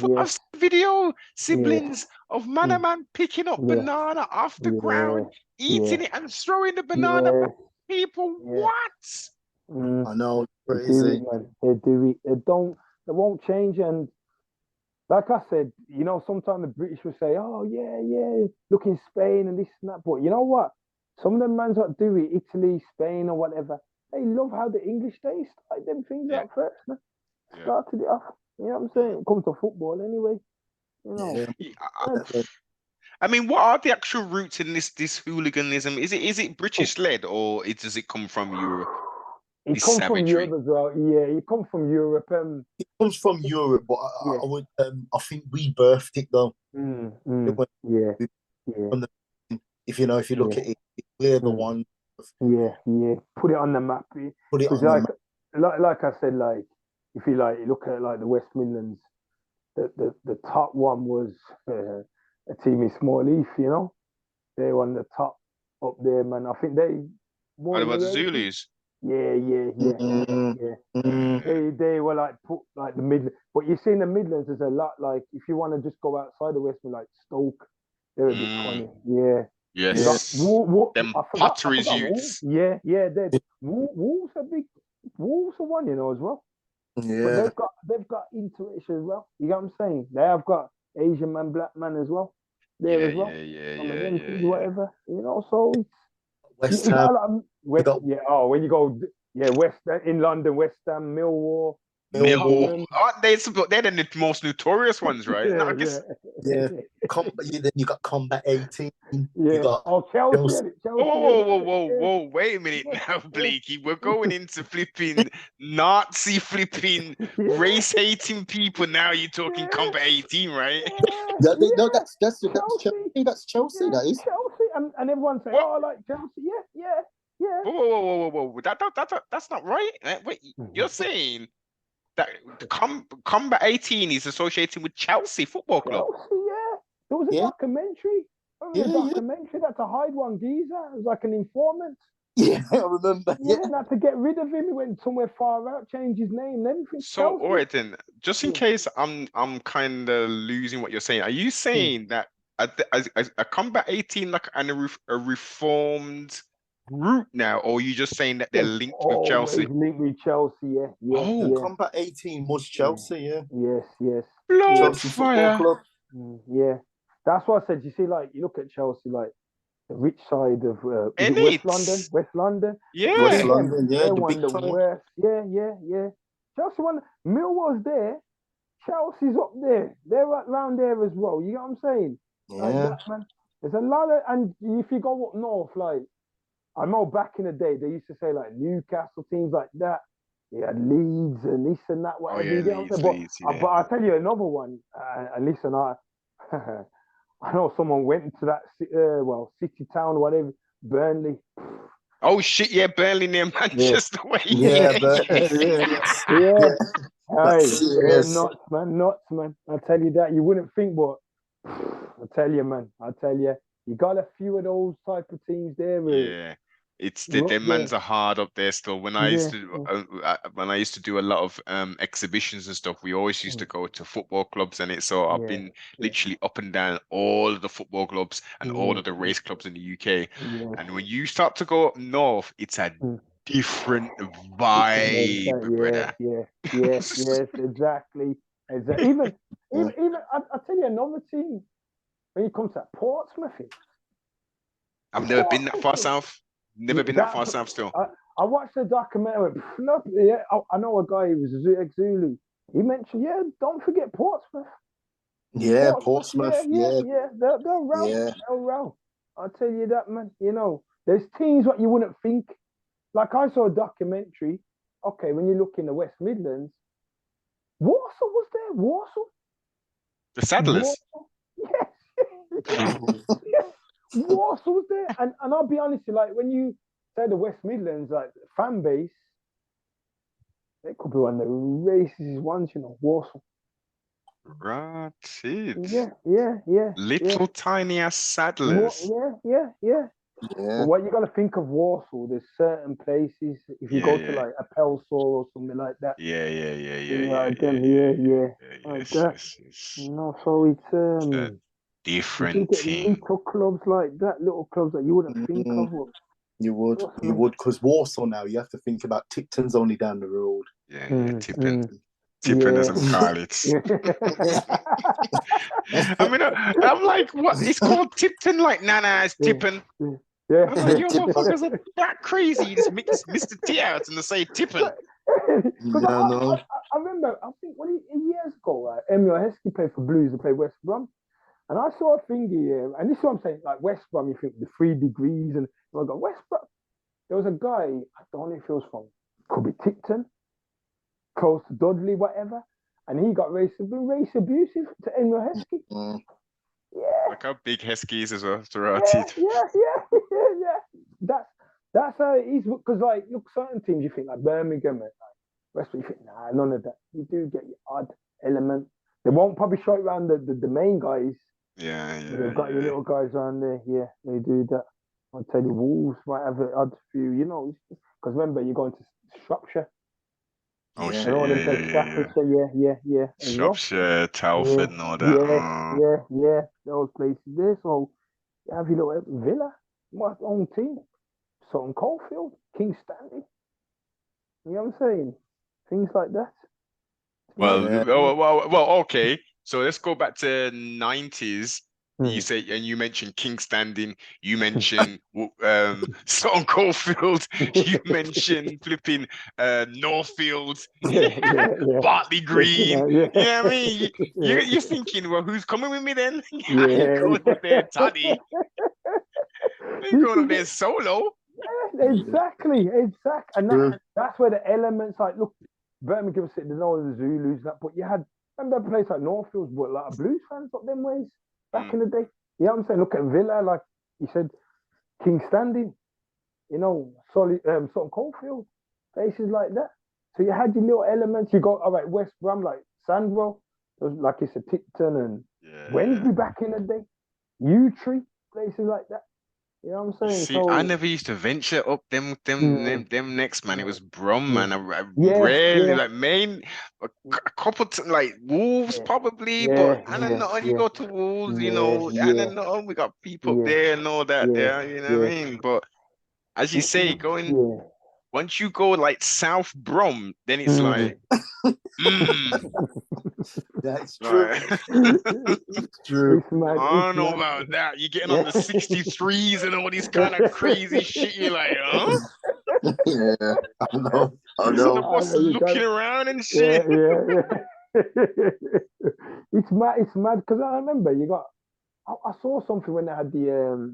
S1: video siblings of man picking up banana off the ground, eating it and throwing the banana back. People, what?
S2: I know,
S3: crazy. They do it. They won't change. And like I said, sometimes the British will say, oh yeah, look in Spain and this and that. But you know what? Some of them mans that do it, Italy, Spain or whatever, they love how the English, they started them things out first, man. Started it off. You know what I'm saying? It comes to football anyway.
S1: I mean, what are the actual roots in this hooliganism? Is it British led, or does it come from Europe?
S3: It
S1: This
S3: comes from
S1: savagery.
S3: Europe as well. Yeah, it comes from Europe.
S2: It comes from Europe, but
S3: Yeah.
S2: I would I think we birthed it though.
S3: Yeah.
S2: If you look at it, we're the one.
S3: Yeah. Put it on the map.
S2: Put it on
S3: like,
S2: the map.
S3: like I said, like if you look at like the West Midlands, the top one was a team in Small Heath. They were on the top up there, man. I think they
S1: What
S3: won
S1: about the
S3: the 80s.
S1: Zulus?
S3: Yeah. They were like put like the Midlands, but you see in the Midlands there's a lot like if you want to just go outside the West, like Stoke, they're a bit funny. Yeah.
S1: Yes. Them
S3: I
S1: potteries
S3: forgot Wolves.
S1: youths.
S3: Yeah. Wolves are big. Wolves are one, as well.
S2: Yeah.
S3: But they've got interracial as well. You get what I'm saying? They have got Asian man, black man as well. There as well. Whatever. So it's
S2: West Ham.
S3: When you go, West in London, West Ham, Millwall.
S1: Millwall. Aren't they? They're the most notorious ones, right?
S2: Yeah. Then you got Combat 18.
S3: Yeah.
S2: You got
S3: Chelsea.
S1: Whoa! Wait a minute now, Blakey. We're going into flipping Nazi flipping race hating people now. You're talking Combat 18, right?
S2: No, that's Chelsea. That's Chelsea. That is
S3: Chelsea, and everyone say, "Oh, I like Chelsea." Yeah.
S1: Whoa! That's not right. Wait, you're saying that Combat 18 is associated with Chelsea Football Club?
S3: Chelsea, yeah. There was a documentary. Documentary that's a hide one geezer. It was like an informant.
S2: Yeah, I remember.
S3: Yeah, and had to get rid of him. He went somewhere far out, changed his name and everything.
S1: So, all right then, just in case I'm kind of losing what you're saying, are you saying that a Combat 18 like a reformed group now, or are you just saying that they're linked with Chelsea?
S3: Linked with Chelsea, yeah.
S2: Combat 18 was Chelsea,
S3: Yes.
S1: Blood fire.
S2: Club.
S3: Yeah. That's what I said. You see, like, you look at Chelsea, like, the rich side of West London.
S1: Yeah.
S2: West London,
S3: They
S2: the
S3: won
S2: big
S3: the
S2: time.
S3: West. Yeah. Chelsea won. Millwall's there. Chelsea's up there. They're right round there as well. You know what I'm saying?
S2: Yeah.
S3: Like that, man. There's a lot of, and if you go up north, like, I know back in the day, they used to say, like, Newcastle, teams like that. They had Leeds and this and that, whatever.
S1: Leeds,
S3: but I'll tell you another one. And listen, I know someone went to that city town, whatever, Burnley.
S1: Oh shit! Yeah, Burnley near Manchester.
S2: Yeah.
S3: Hey, they're nuts, man. I tell you that you wouldn't think, but I tell you, man. You got a few of those type of teams there.
S1: Yeah. It's them mans are hard up there still. When I used to do a lot of exhibitions and stuff, we always used to go to football clubs I've been literally up and down all of the football clubs and all of the race clubs in the UK. And when you start to go up north, it's a different vibe, brother.
S3: Yes, exactly. Even I'll tell you another team. When it comes to Portsmouth,
S1: I've never been that far south. Never been that far south still.
S3: I watched the documentary. I know a guy who was ex-Zulu. He mentioned, don't forget Portsmouth.
S2: Yeah, Portsmouth. Yeah.
S3: They'll row.
S2: Yeah.
S3: They'll row. I'll tell you that, man. There's teams what you wouldn't think. Like I saw a documentary. Okay, when you look in the West Midlands, Warsaw was there. Warsaw.
S1: The Saddlers.
S3: Yes. Warsaw was there, and I'll be honest, like when you say the West Midlands, like fan base, they could be one of the racist ones, Warsaw.
S1: Right, it.
S3: Yeah.
S1: Little tiny ass Saddlers.
S3: Yeah. But what you got to think of Warsaw, there's certain places, if you go to like a Pelsor or something like that.
S1: Yeah.
S3: So it's
S1: different team.
S3: Little clubs like that, little clubs that you wouldn't think of.
S2: You would, because Warsaw now, you have to think about Tipton's only down the road.
S1: Yeah, Tipping as I call it. I mean, I'm like, what? It's called Tipton? Like, nah, it's Tippin.
S3: Yeah.
S1: I'm like, you motherfuckers are that crazy. You just mix Mr. T out and they say Tippin.
S3: I remember, I think years ago, Emil Heskey played for Blues and played West Brom. And I saw a thing here, and this is what I'm saying, like West Brom, you think the 3 degrees, and I go, West Brom, there was a guy, I don't know if he was from, could be Tipton, close to Dudley, whatever, and he got race abusive to Emil Heskey. Yeah.
S1: Like how big Heskey is as well,
S3: Yeah. That's how it is, because like, look, certain teams you think like Birmingham, and like West Brom, you think, nah, none of that. You do get your odd element. They won't probably show it around the main guys.
S1: Yeah.
S3: They've got your little guys around there. Yeah, they do that. I'll tell you, Wolves might have an odd few, because remember, you're going to Shropshire.
S1: Oh,
S3: yeah.
S1: shit.
S3: And all them places, Staffordshire, yeah.
S1: Shropshire, Telford, and all that.
S3: Yeah. Those places there. So you have your little Villa, my own team, Sutton Coldfield, King Stanley. You know what I'm saying? Things like that.
S1: Well, okay. So let's go back to 90s. You say, and you mentioned King Standing, you mentioned Sutton Coldfield, you mentioned flipping Northfield, Bartley Green. You know what I mean? You're thinking, well, who's coming with me then? I ain't going up there, Toddy. I ain't going up there solo.
S3: Yeah, exactly. And that's where the elements, like, look, Birmingham City, there's no the Zulus, but you had, remember a place like Northfield, but a lot of blues fans up them ways back in the day. You know what I'm saying? Look at Villa, like you said, King Standing, Sutton Coldfield, places like that. So you had your little elements. You got, all right, West Brom, like Sandwell, like you said, Tipton and Wednesbury back in the day, Yew Tree, places like that. You know what I'm saying?
S1: See, I never used to venture up them next, man. It was Brom, man. I rarely like a couple like Wolves probably, but I don't know. You go to Wolves, I don't know. We got people there and all that there. You know what I mean? But as you say, once you go like South Brom, then it's like.
S2: That's true.
S3: It's true.
S1: I don't know about that. You're getting on the 63s and all these kind of crazy shit. You're like, huh?
S2: Yeah, I know.
S1: The boss looking around and shit.
S3: Yeah. It's mad because I remember I saw something when they had the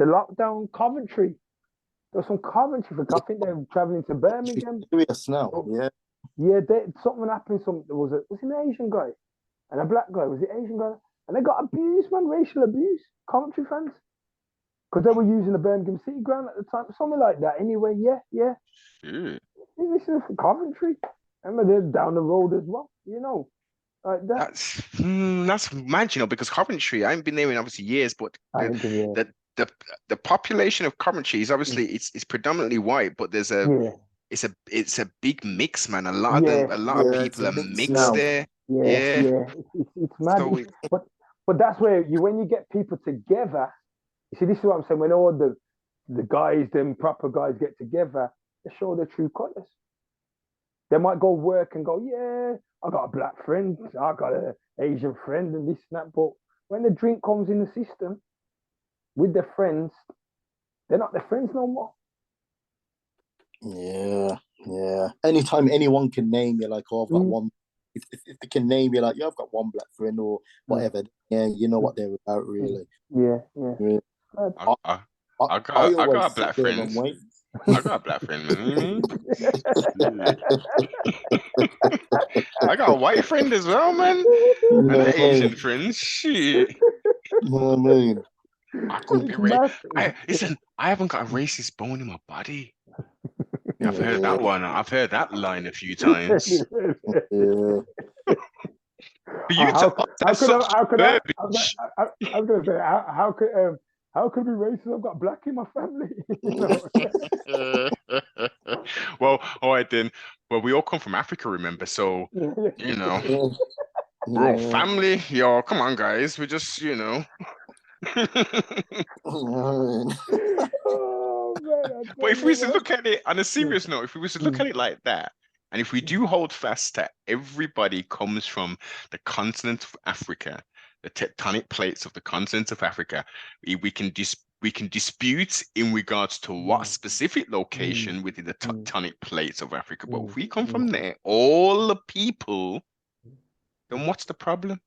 S3: lockdown Coventry. There was some Coventry. I think they were traveling to Birmingham.
S2: Serious now, yeah.
S3: Yeah, something happened. Was it an Asian guy and a black guy? Was it Asian guy? And they got abused, man, racial abuse. Coventry fans, because they were using the Birmingham City ground at the time, something like that. Anyway, yeah.
S1: Shit.
S3: This is Coventry. Remember, they're down the road as well. Like that.
S1: That's mad, because Coventry, I haven't been there in obviously years, but the population of Coventry is obviously it's predominantly white, but there's it's a big mix, man. A lot of people are mixed there.
S3: It's mad. But that's where when you get people together, you see, this is what I'm saying. When all the guys, them proper guys get together, they show their true colours. They might go work and go, yeah, I got a black friend, I got an Asian friend, and this and that. But when the drink comes in the system with their friends, they're not their friends no more.
S2: Yeah. Anytime anyone can name you, like, oh, I've got one. If they can name you, like, yeah, I've got one black friend or whatever. Yeah, you know what they're about, really.
S3: Yeah.
S1: I got a black friend. I got a black friend, man. I got a white friend as well, man. And an Asian friend. Shit.
S2: No, man.
S1: I couldn't be racist. Listen, I haven't got a racist bone in my body. I've heard that one. I've heard that line a few times.
S2: Yeah.
S3: How could be racist? I've got black in my family.
S1: Well, all right then. Well, we all come from Africa, remember? So, bro, family, yo, come on, guys. We're just, But if we was to look at it on a serious note, if we was to look at it like that, and if we do hold fast that everybody comes from the continent of Africa, the tectonic plates of the continent of Africa, we can dispute in regards to what specific location within the tectonic plates of Africa. But if we come from there, all the people, then what's the problem?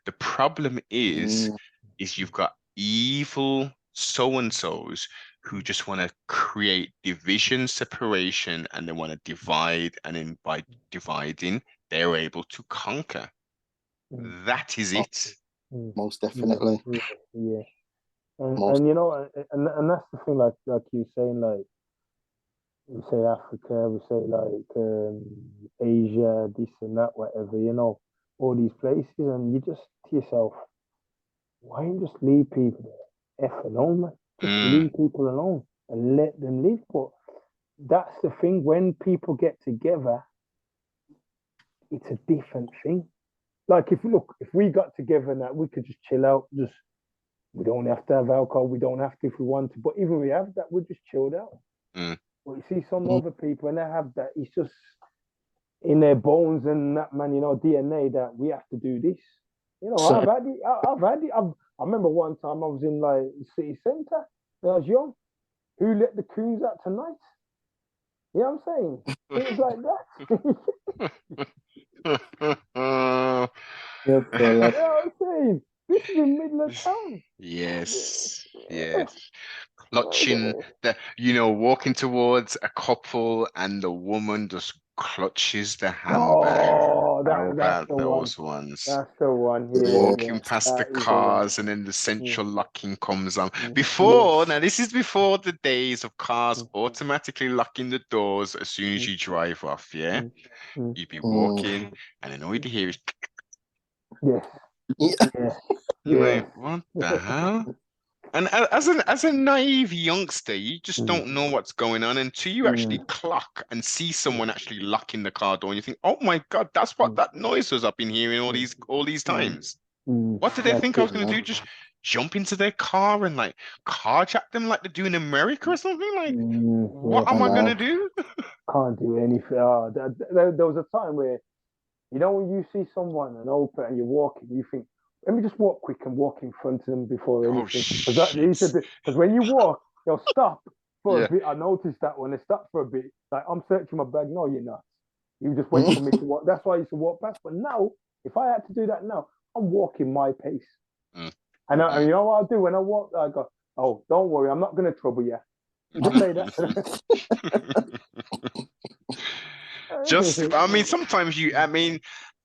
S1: The problem is you've got evil so-and-sos who just want to create division, separation, and they want to divide, and then by dividing, they're able to conquer. That is it.
S2: Most definitely.
S3: Yeah. And you know, and that's the thing, like you saying, like we say Africa, we say like Asia, this and that, whatever, you know, all these places, and you just to yourself, why don't you just leave people F alone, man? Just leave people alone and let them live. But that's the thing, when people get together, it's a different thing. Like if we got together and that, we could just chill out, we don't have to have alcohol, we don't have to if we want to, but even we have that, we're just chilled out. But you see some other people and they have that, it's just in their bones and that, man, you know, DNA, that we have to do this. You know, I've had it. I remember one time I was in like city centre when I was young. Who let the coons out tonight? You know what I'm saying? Things like that.
S2: Yeah,
S3: you know what I'm saying? This is in middle of town.
S1: Yes. Clutching walking towards a couple and the woman just clutches the handbag.
S3: Oh,
S1: How
S3: that's
S1: about
S3: the
S1: those
S3: one.
S1: ones?
S3: That's the one.
S1: Walking past the
S3: That is
S1: cars and then the central locking comes on. Now this is before the days of cars automatically locking the doors as soon as you drive off, yeah? You'd be walking and then all you'd hear is like, what the hell? And as a naive youngster, you just don't know what's going on until you actually clock and see someone actually locking the car door, and you think, "Oh my God, that's what that noise was I've been hearing all these times." What did they think I was going to do? Just jump into their car and like carjack them like they do in America or something? Like, what am I going to do?
S3: Can't do anything. There was a time where, you know, when you see someone and open and you're walking, you think, let me just walk quick and walk in front of them before anything. Because when you walk, they'll stop for a bit. I noticed that when they stop for a bit, like I'm searching my bag. No, you're not. You just wait for me to walk. That's why I used to walk past. But now, if I had to do that now, I'm walking my pace. And you know what I'll do when I walk? I go, oh, don't worry, I'm not going to trouble you. Just say that.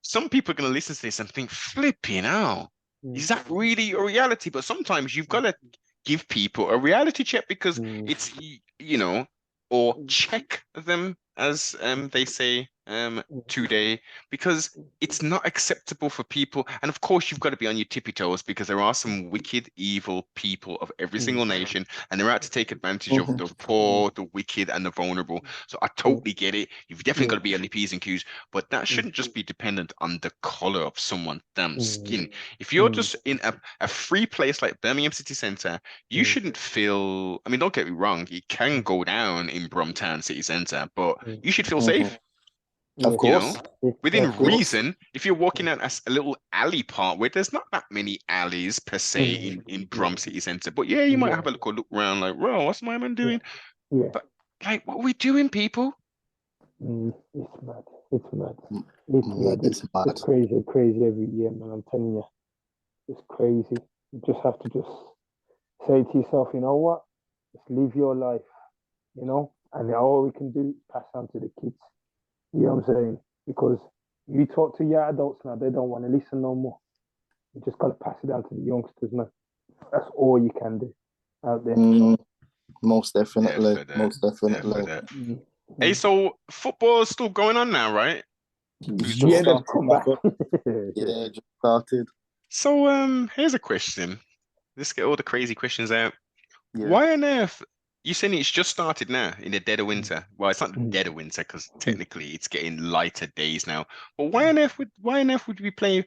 S1: Some people are going to listen to this and think, flipping out. Is that really a reality? But sometimes you've got to give people a reality check because it's, or check them, as they say today, because it's not acceptable for people. And of course, you've got to be on your tippy toes because there are some wicked, evil people of every single nation, and they're out to take advantage of the poor, the wicked, and the vulnerable. So I totally get it. You've definitely got to be on your P's and Q's, but that shouldn't just be dependent on the color of someone's damn skin. If you're just in a free place like Birmingham City Centre, you shouldn't feel, I mean, don't get me wrong, it can go down in Brumtown City Centre, but you should feel safe.
S2: Of course.
S1: Within reason, if you're walking down a little alley part where there's not that many alleys per se in Brum City Centre, but yeah, you might have a look around like, bro, what's my man doing? But like, what are we doing, people?
S3: It's mad. It's crazy every year, man. I'm telling you, it's crazy. You just have to just say to yourself, you know what? Just live your life, you know, and all we can do is pass on to the kids. You know what I'm saying? Because you talk to your adults now, they don't want to listen no more. You just got to pass it down to the youngsters, man. That's all you can do out there.
S2: Most definitely. Most definitely.
S1: Hey, so football is still going on now, right?
S3: Yeah, they've come back.
S2: Yeah, just started.
S1: So, here's a question. Let's get all the crazy questions out. Why on earth? You saying it's just started now in the dead of winter? Well, it's not the dead of winter because technically it's getting lighter days now. But why on earth would we play?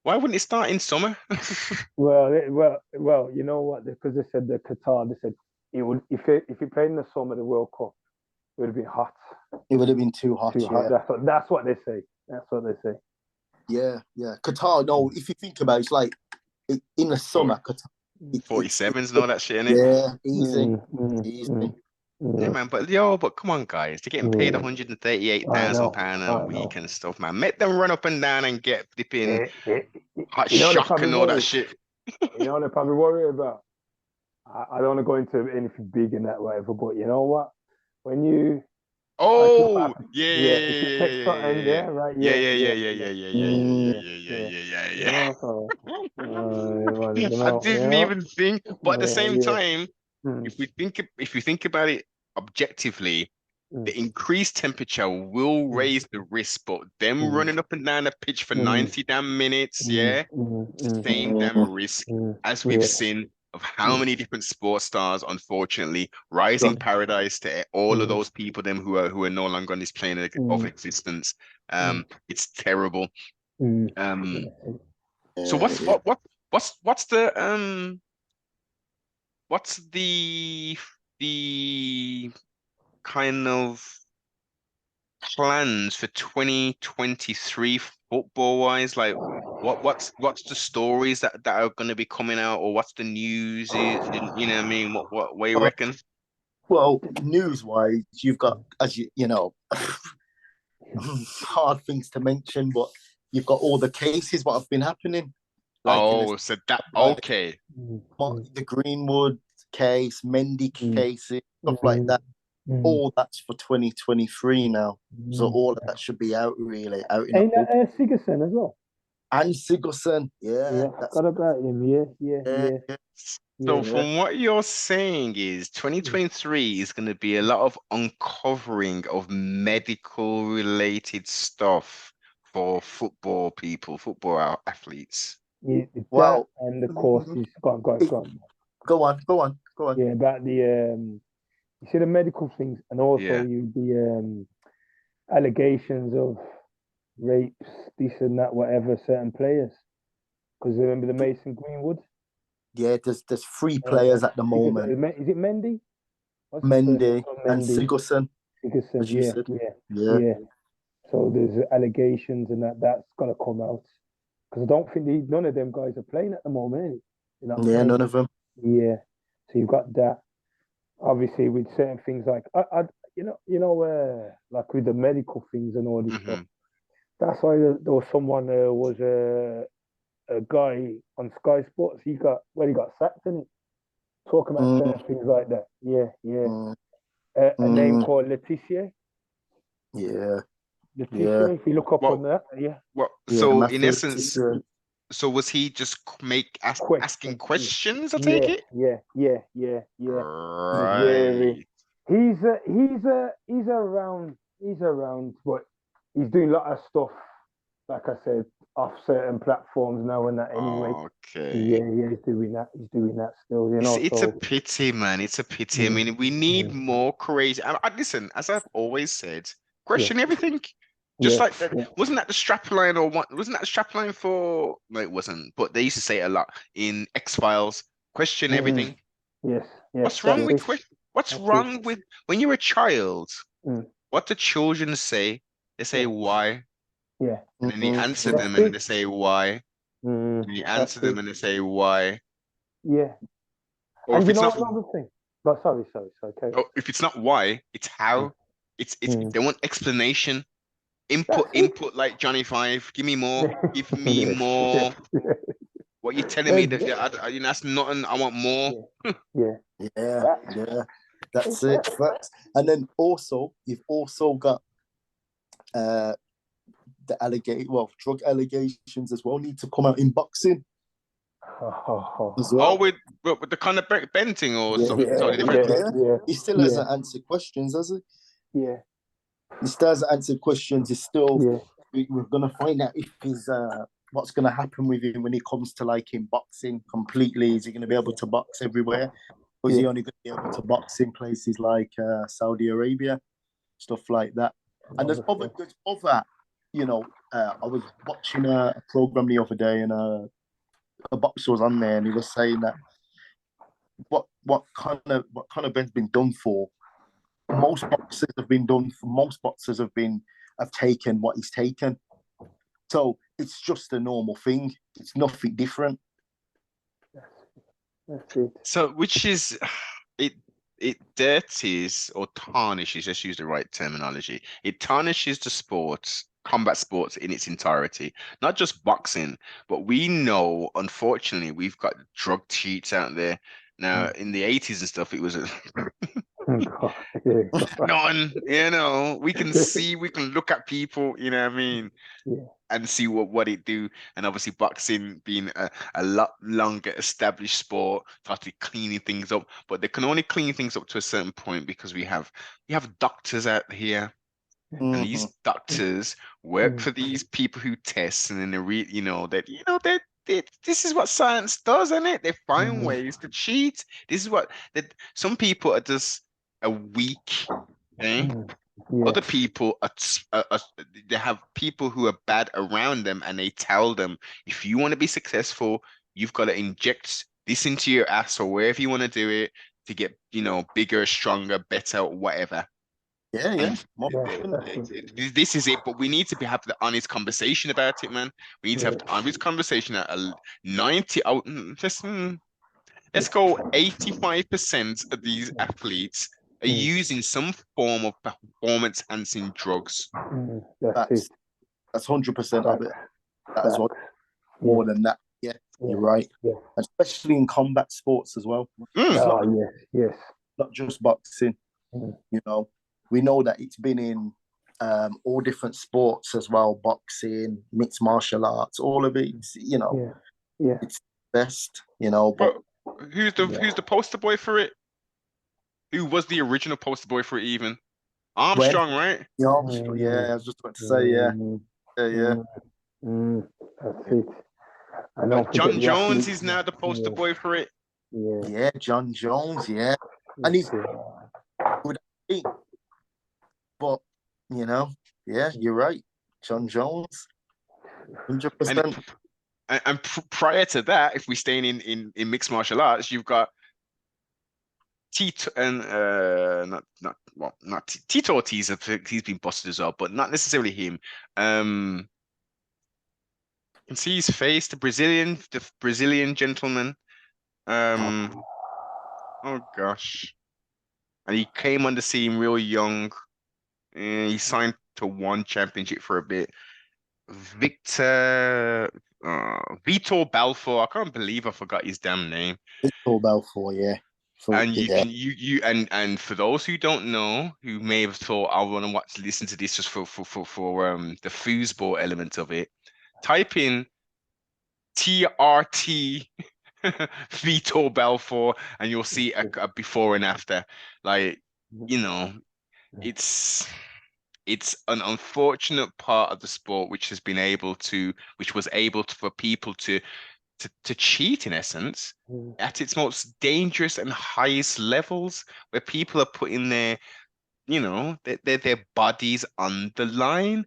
S1: Why wouldn't it start in summer?
S3: well, you know what? Because they said the Qatar, they said it would if you played in the summer the World Cup, it would have been hot.
S2: It would have been too hot.
S3: That's what they say.
S2: Yeah. Qatar. No, if you think about it, it's like in the summer, Qatar.
S1: 47s and all that shit, innit?
S2: Yeah, easy.
S1: Yeah, man, but come on, guys. They're getting paid
S3: Yeah, I know,
S1: £138,000 a
S3: I
S1: week
S3: know.
S1: and stuff, man. Make them run up and down and get flipping hot
S3: You know they're
S1: shock
S3: probably
S1: and all that
S3: worried.
S1: shit.
S3: You know they're probably worried about. I don't want to go into anything big in that whatever, but you know what? When you like look back,
S1: Oh, yeah,
S3: yeah,
S1: yeah,
S3: if you
S1: yeah,
S3: take
S1: yeah,
S3: something,
S1: yeah,
S3: yeah, right,
S1: yeah,
S3: yeah,
S1: yeah, yeah,
S3: yeah,
S1: yeah,
S3: yeah,
S1: yeah, yeah, yeah,
S3: yeah,
S1: yeah,
S3: yeah,
S1: yeah, yeah,
S3: yeah.
S1: yeah, yeah,
S3: You
S1: yeah,
S3: know, so you
S1: yeah. I
S3: know,
S1: didn't even think, but at the
S3: yeah,
S1: same
S3: yeah.
S1: time,
S3: Mm,
S1: if you think about it objectively,
S3: mm,
S1: the increased temperature will
S3: mm,
S1: raise the risk, but them
S3: mm,
S1: running up and down the pitch for
S3: mm,
S1: 90 damn minutes,
S3: mm,
S1: yeah,
S3: mm,
S1: it's the
S3: mm,
S1: same damn risk as we've
S3: yeah,
S1: seen of how
S3: yeah,
S1: many different sports stars, unfortunately, rising
S3: right.
S1: paradise to all of
S3: Mm,
S1: those people, them who are no longer on this plane of
S3: mm,
S1: existence.
S3: mm,
S1: It's terrible.
S3: mm.
S1: Um, so
S2: Yeah, yeah.
S1: what's the kind of plans for 2023 football wise? Like what's the stories that are going to be coming out, or what's the news? You know what I mean? What you
S2: Uh,
S1: reckon?
S2: well, news-wise, you've got, as you know, hard things to mention, but you've got all the cases what have been happening, like in the
S1: Oh, so that
S2: like
S1: okay.
S3: Mm,
S2: the Greenwood case, Mendy
S3: mm,
S2: cases, stuff like
S3: mm,
S2: that.
S3: mm,
S2: All that's for 2023 now. So
S3: mm.
S2: all of that should be out really, out in the
S3: Ain't
S2: open.
S3: that Sigerson as well?
S2: And Sigurdsson, yeah,
S3: Yeah, I
S2: that's
S3: forgot about him. Yeah, yeah,
S2: yeah,
S3: yeah,
S2: yeah,
S1: So
S3: yeah.
S2: yeah.
S1: from what you're saying is
S3: Mm.
S1: 2023 is going to be a lot of uncovering of medical related stuff for football people, football athletes.
S3: Yeah, that
S2: Well,
S3: and the courses.
S2: it,
S3: Go on.
S2: go on, go on, go on.
S3: Yeah, about the you see the medical things, and also
S1: Yeah.
S3: you the allegations of rapes, this and that, whatever, certain players. Because remember the Mason Greenwood,
S2: Yeah, there's three players at the moment,
S3: Is it Mendy? What's his first
S2: Mendy
S3: name?
S2: and
S3: Mendy
S2: Sigurdsson,
S3: Dickerson.
S2: as you
S3: Yeah,
S2: said.
S3: yeah,
S2: Yeah,
S3: yeah. So there's allegations and that's gonna come out because I don't think none of them guys are playing at the moment. Is it? They're not
S2: yeah, none
S3: playing.
S2: of them.
S3: Yeah. So you've got that. Obviously, with certain things like like with the medical things and all this stuff.
S1: Hmm.
S3: That's why there was someone was a guy on Sky Sports. He got sacked in it, talking about
S2: Mm,
S3: certain things like that. Yeah, yeah.
S2: mm,
S3: A name
S2: mm,
S3: called Letitia.
S2: yeah, yeah,
S3: Letitia. If you look up on
S1: Well,
S3: that, yeah.
S2: yeah.
S1: so in
S2: Matthew
S1: essence,
S2: Letitia.
S1: so was he just asking
S3: Question. Yeah,
S1: questions, I take
S3: yeah,
S1: it?
S3: yeah, yeah, yeah, yeah. He was very.
S1: Right.
S3: He's around, but he's doing a lot of stuff. Like I said, off certain platforms now and that. Anyway,
S1: Okay.
S3: yeah, yeah, he's doing that. He's doing that still.
S1: It's a
S3: So
S1: pity, man. It's a pity. I
S3: mm,
S1: mean, we need
S3: mm,
S1: more courage. Listen, as I've always said,
S3: yeah,
S1: question everything. Just
S3: yeah,
S1: like that.
S3: yeah,
S1: Wasn't that the strap line or what? Wasn't that the strap line for? No, it wasn't. But they used to say it a lot in X-Files. Question
S3: mm,
S1: everything.
S3: yes, yes.
S1: What's
S3: That's
S1: wrong with
S3: it.
S1: what's
S3: That's it.
S1: wrong with when you're a child?
S3: Mm,
S1: What do children say? They say
S3: yeah,
S1: why,
S3: yeah.
S1: and then you
S2: Mm,
S1: answer
S3: That's
S1: them and
S3: it.
S1: they say why.
S3: Mm,
S1: And you
S3: that's
S1: answer them
S3: it.
S1: and they say why.
S3: Yeah.
S1: Or
S3: And
S1: if
S3: you
S1: it's
S3: know
S1: not
S3: another thing. But sorry. Okay.
S1: or if it's not why, it's
S3: Mm,
S1: how. It's
S3: mm.
S1: they want explanation.
S3: That's it.
S1: Input like Johnny Five. Give me more. Give me
S3: Yeah, yeah,
S1: more. What you telling me that
S3: yeah,
S1: that's nothing. I want more.
S3: yeah, yeah.
S2: yeah,
S3: That's
S2: yeah. That's it.
S3: exactly.
S2: Facts. And then also, you've also got uh drug allegations as well need to come out in boxing as
S1: Oh,
S2: well.
S1: with the kind of Benting or
S2: Yeah,
S1: something
S2: yeah,
S1: totally different.
S2: yeah.
S3: Yeah,
S2: He still
S3: yeah,
S2: hasn't answered questions, has he?
S3: yeah,
S2: He still hasn't answered questions. He's still.
S3: yeah,
S2: We're gonna find out if he's what's gonna happen with him when he comes to like in boxing completely. Is he gonna be able to box everywhere? Or is
S3: yeah.
S2: he only gonna be able to box in places like Saudi Arabia, stuff like that? And
S3: Obviously.
S2: there's other, I was watching a program the other day, and a boxer was on there, and he was saying that what kind of Ben's been done for. Most boxers have taken what he's taken. So it's just a normal thing. It's nothing different.
S3: That's it.
S1: So which is it it dirties or tarnishes, let's use the right terminology. It tarnishes the sports, combat sports in its entirety, not just boxing, but we know, unfortunately, we've got drug cheats out there. Now, in the 80s and stuff, it was none, we can see, we can look at people, you know what I mean?
S3: Yeah.
S1: And see what it do. And obviously boxing being a lot longer established sport, started cleaning things up. But they can only clean things up to a certain point because we have doctors out here. And these doctors work for these people who test, and then this is what science does, isn't it? They find ways to cheat. This is what that some people are just a weak, eh? Other people they have people who are bad around them, and they tell them, if you want to be successful, you've got to inject this into your ass or wherever you want to do it to get, bigger, stronger, better, whatever.
S2: Yeah.
S1: This is it, but we need to have the honest conversation about it, man. We need to have the honest conversation at a 90. Let's go 85% of these athletes are using some form of performance enhancing drugs.
S2: That's 100% of it. That is what more than that. Yeah, you're right.
S3: Yeah.
S2: Especially in combat sports as well.
S3: Yes.
S2: Not just boxing. We know that it's been in all different sports as well, boxing, mixed martial arts, all of it. It's best. But
S1: who's the poster boy for it? Who was the original poster boy for it even? Armstrong, right?
S2: Armstrong, I was just about to say, yeah.
S3: That's it.
S1: But John Jones is now the poster boy for it.
S2: Yeah, John Jones, yeah. And he's good. But, you're right. John Jones, 100%.
S1: And prior to that, if we're staying in mixed martial arts, you've got Tito and not Tito Ortiz. He's been busted as well, but not necessarily him. You can see his face, the Brazilian gentleman. Oh gosh, and he came on the scene real young. He signed to one championship for a bit. Vitor Belfort. I can't believe I forgot his damn name.
S2: Vitor Belfort, yeah.
S1: And and for those who don't know, who may have thought I want to listen to this just for the foosball element of it, type in TRT Vitor Belfort and you'll see a before and after. Like, it's an unfortunate part of the sport which was able to for people to cheat in essence at its most dangerous and highest levels, where people are putting their bodies on the line.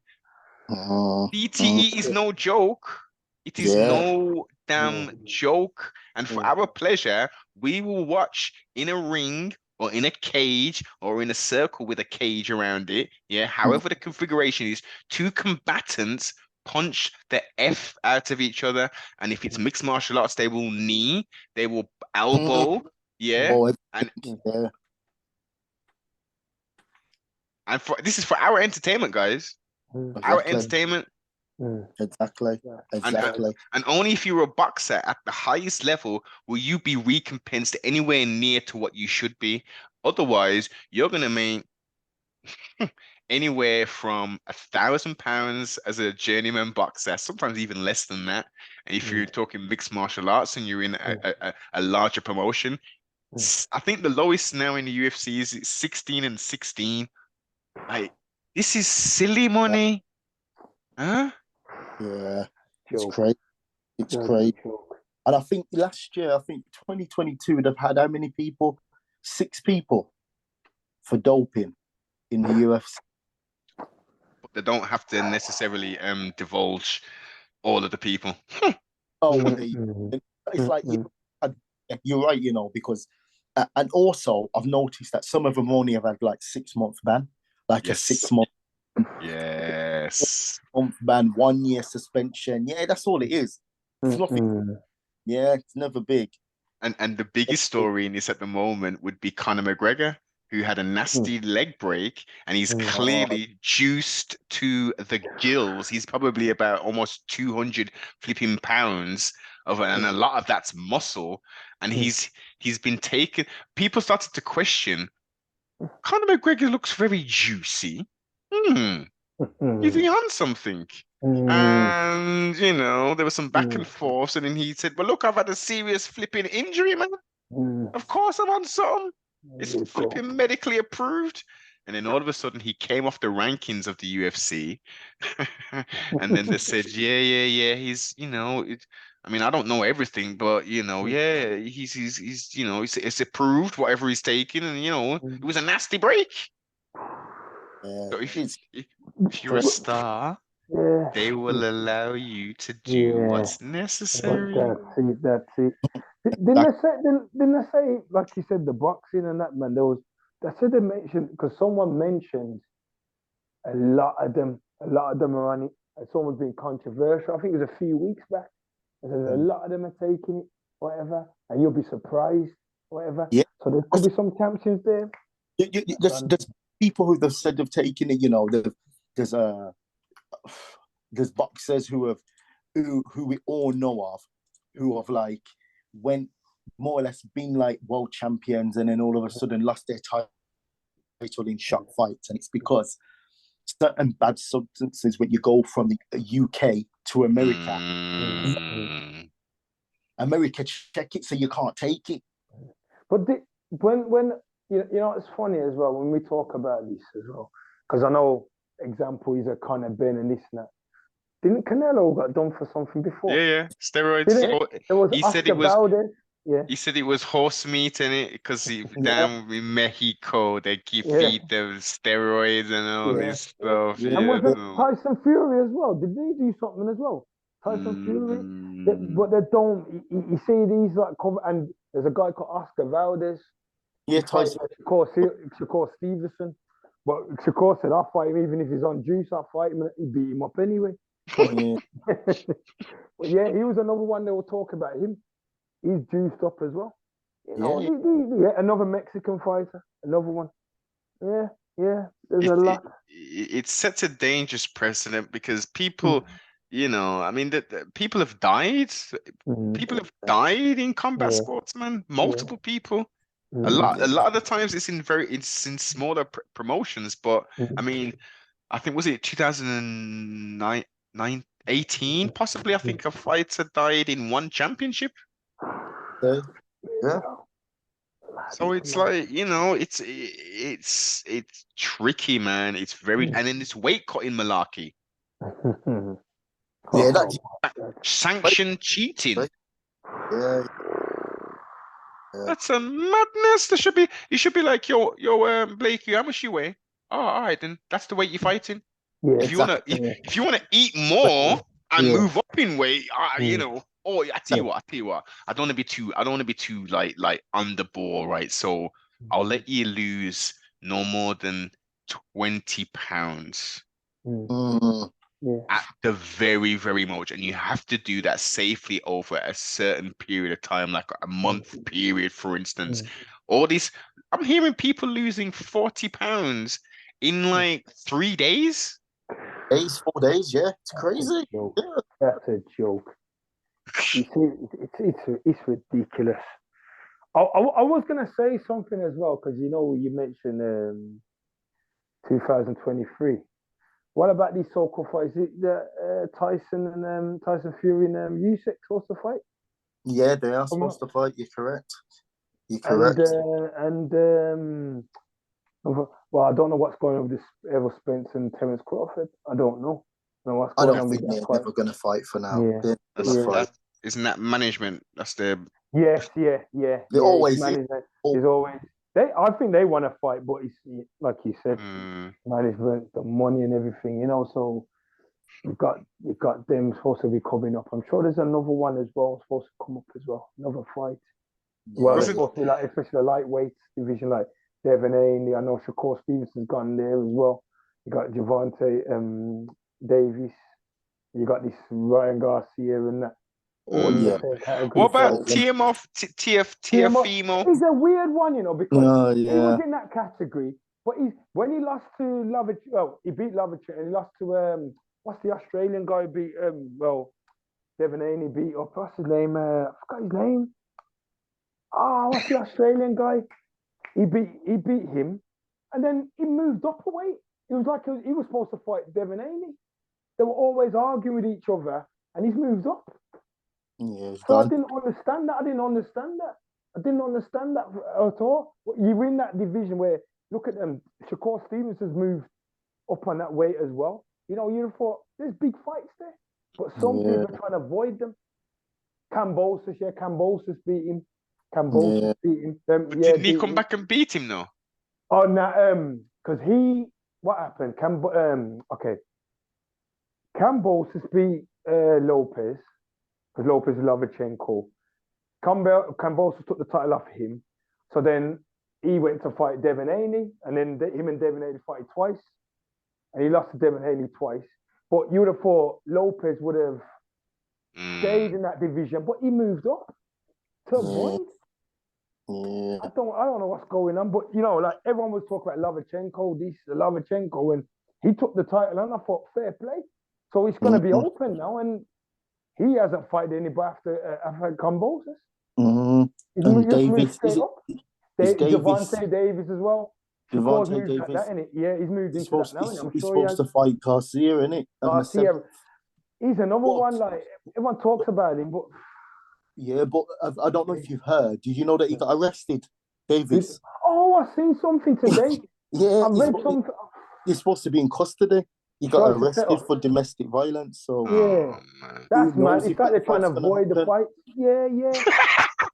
S1: BTE is no joke. It is no damn joke. And for our pleasure, we will watch in a ring or in a cage or in a circle with a cage around it. Yeah, however the configuration is, two combatants punch the F out of each other. And if it's mixed martial arts, they will knee, they will elbow. And this is for our entertainment, guys. Our entertainment.
S2: Exactly.
S1: And only if you're a boxer at the highest level will you be recompensed anywhere near to what you should be. Otherwise, you're gonna make anywhere from £1,000 as a journeyman boxer, sometimes even less than that. And if you're talking mixed martial arts and you're in a larger promotion, I think the lowest now in the UFC is 16 and 16. Like, this is silly money. Huh?
S2: Yeah, it's crazy. It's crazy. And I think last year, 2022 would have had how many people? 6 people for doping in the UFC.
S1: But they don't have to necessarily divulge all of the people.
S2: It's like you're right, because and also I've noticed that some of them only have had like 6-month ban, like a 6-month.
S1: Yes.
S2: Month ban, 1 year suspension. Yeah, that's all it is. It's nothing. Yeah, it's never big.
S1: And the biggest story in this at the moment would be Conor McGregor, who had a nasty leg break, and he's clearly juiced to the gills. He's probably about almost 200 flipping pounds and a lot of that's muscle. And he's been taken. People started to question. Conor McGregor looks very juicy. Is he on something? And there was some back and forth, and then he said, "Well, look, I've had a serious flipping injury, man. Of course I'm on something. It's flipping medically approved." And then all of a sudden he came off the rankings of the UFC. And then they said, yeah, he's, I mean, I don't know everything, but yeah, it's approved, whatever he's taking, and it was a nasty break. So if you're a star, they will allow you to do what's necessary.
S3: That's it. Didn't they say, like you said, the boxing and that, man? They said they mentioned, because someone mentioned a lot of them are on it, and someone's been controversial. I think it was a few weeks back. And a lot of them are taking it, whatever, and you'll be surprised, whatever.
S2: Yeah.
S3: So there could be some champions there.
S2: There's people who have said they've taken it. There's boxers who we all know of, who have like went more or less been like world champions, and then all of a sudden lost their title in shock fights, and it's because certain bad substances, when you go from the UK to America, America check it, so you can't take it.
S3: But when it's funny as well when we talk about this as well, because I know example is a Conor Ben and this and that. Didn't Canelo got done for something before?
S1: Yeah, steroids.
S3: He said it was Valdez. Yeah.
S1: He said it was horse meat in it because down in Mexico they feed them steroids and all this stuff.
S3: And was it Tyson Fury as well? Did they do something as well? Tyson Fury, but they don't. You see these like and there's a guy called Oscar Valdez.
S2: Yeah, Tyson.
S3: Shakur Stevenson. But Shakur said, "I'll fight him even if he's on juice. I'll fight him." And he beat him up anyway. But yeah, he was another one they were talking about him. He's juiced up as well. Another Mexican fighter, another one. Yeah. There's a lot.
S1: It sets a dangerous precedent because people, I mean, people have died. People have died in combat sports, man. Multiple people. A lot of the times it's in smaller promotions, but I mean, I think was it 2018 possibly? I think a fighter died in one championship.
S2: Yeah.
S1: So it's like, it's tricky, man. It's very, and then this weight cutting malarkey. Sanctioned cheating.
S2: Yeah.
S1: That's a madness. You should be like, yo, Blakey, how much you weigh? Oh, all right, then that's the weight you're fighting.
S3: Yeah,
S1: if you wanna eat more and move up in weight, Oh, I tell you what. I don't want to be too like on the ball, right? So I'll let you lose no more than 20 pounds at the very, very most, and you have to do that safely over a certain period of time, like a month period, for instance. All this, I'm hearing people losing 40 pounds in like 3 days.
S2: 4 days, yeah, it's crazy.
S3: That's a joke. You see, it's ridiculous. I was gonna say something as well because you mentioned 2023. What about these so-called fights? Is it Tyson and Tyson Fury and Usyk supposed to fight?
S2: Yeah, they are supposed to fight. You're correct.
S3: Well, I don't know what's going on with this Errol Spence and Terence Crawford. I don't know.
S2: I don't think they're never going to fight for now.
S3: Yeah.
S1: Isn't that management? That's their...
S3: Yes, yeah.
S2: They always...
S3: Management is always... I think they want to fight, but it's like you said, management, the money and everything, so you've got them supposed to be coming up. I'm sure there's another one as well supposed to come up as well. Another fight. Yeah. Well, it's supposed to be like, especially the lightweight division, like Devin Haney. I know Shakur Stevenson's gone there as well. You got Javante Davis. You got this Ryan Garcia and that. all in the same category.
S1: What about
S3: So,
S1: Tiafimo?
S3: he's a weird one, you know, because he
S2: yeah.
S3: was in that category, but when he lost to he beat Lovac and he lost to what's the Australian guy who beat Devin Haney beat up, what's his name? I forgot his name. What's the Australian guy? He beat him, and then he moved up a weight. It was like he was supposed to fight Devin Haney. They were always arguing with each other, and he's moved up.
S2: Yeah,
S3: so I didn't understand that. I didn't understand that at all. You win that division where, look at them, Shakur Stevenson's moved up on that weight as well. You know, you thought there's big fights there, but some people are trying to avoid them. Kambosos beat him. Beat him.
S1: Didn't he come back and beat him though?
S3: Oh, no, because what happened? Kambosos beat Lopez, because Lopez is Lomachenko. Kambosos took the title off him. So then he went to fight Devin Haney, and then him and Devin Haney fought twice. And he lost to Devin Haney twice. But you would have thought Lopez would have stayed in that division, but he moved up to avoid.
S2: Yeah.
S3: I don't know what's going on, but you know, like everyone was talking about Lomachenko, and he took the title, and I thought fair play. So it's going to be open now, and he hasn't fought anybody after Kambosos.
S2: And Davis,
S3: Javante Davis as well.
S2: Javante Davis,
S3: he's moved into that now.
S2: He's supposed to fight Garcia, isn't it?
S3: Garcia, he's another one. Like everyone talks about him, but
S2: but I don't know if you've heard. Did you know that he got arrested, Davis?
S3: I've seen something today. I read something.
S2: He's supposed to be in custody. He got arrested for domestic violence. So
S3: that's mad. It's like they're trying to avoid the fight. Yeah.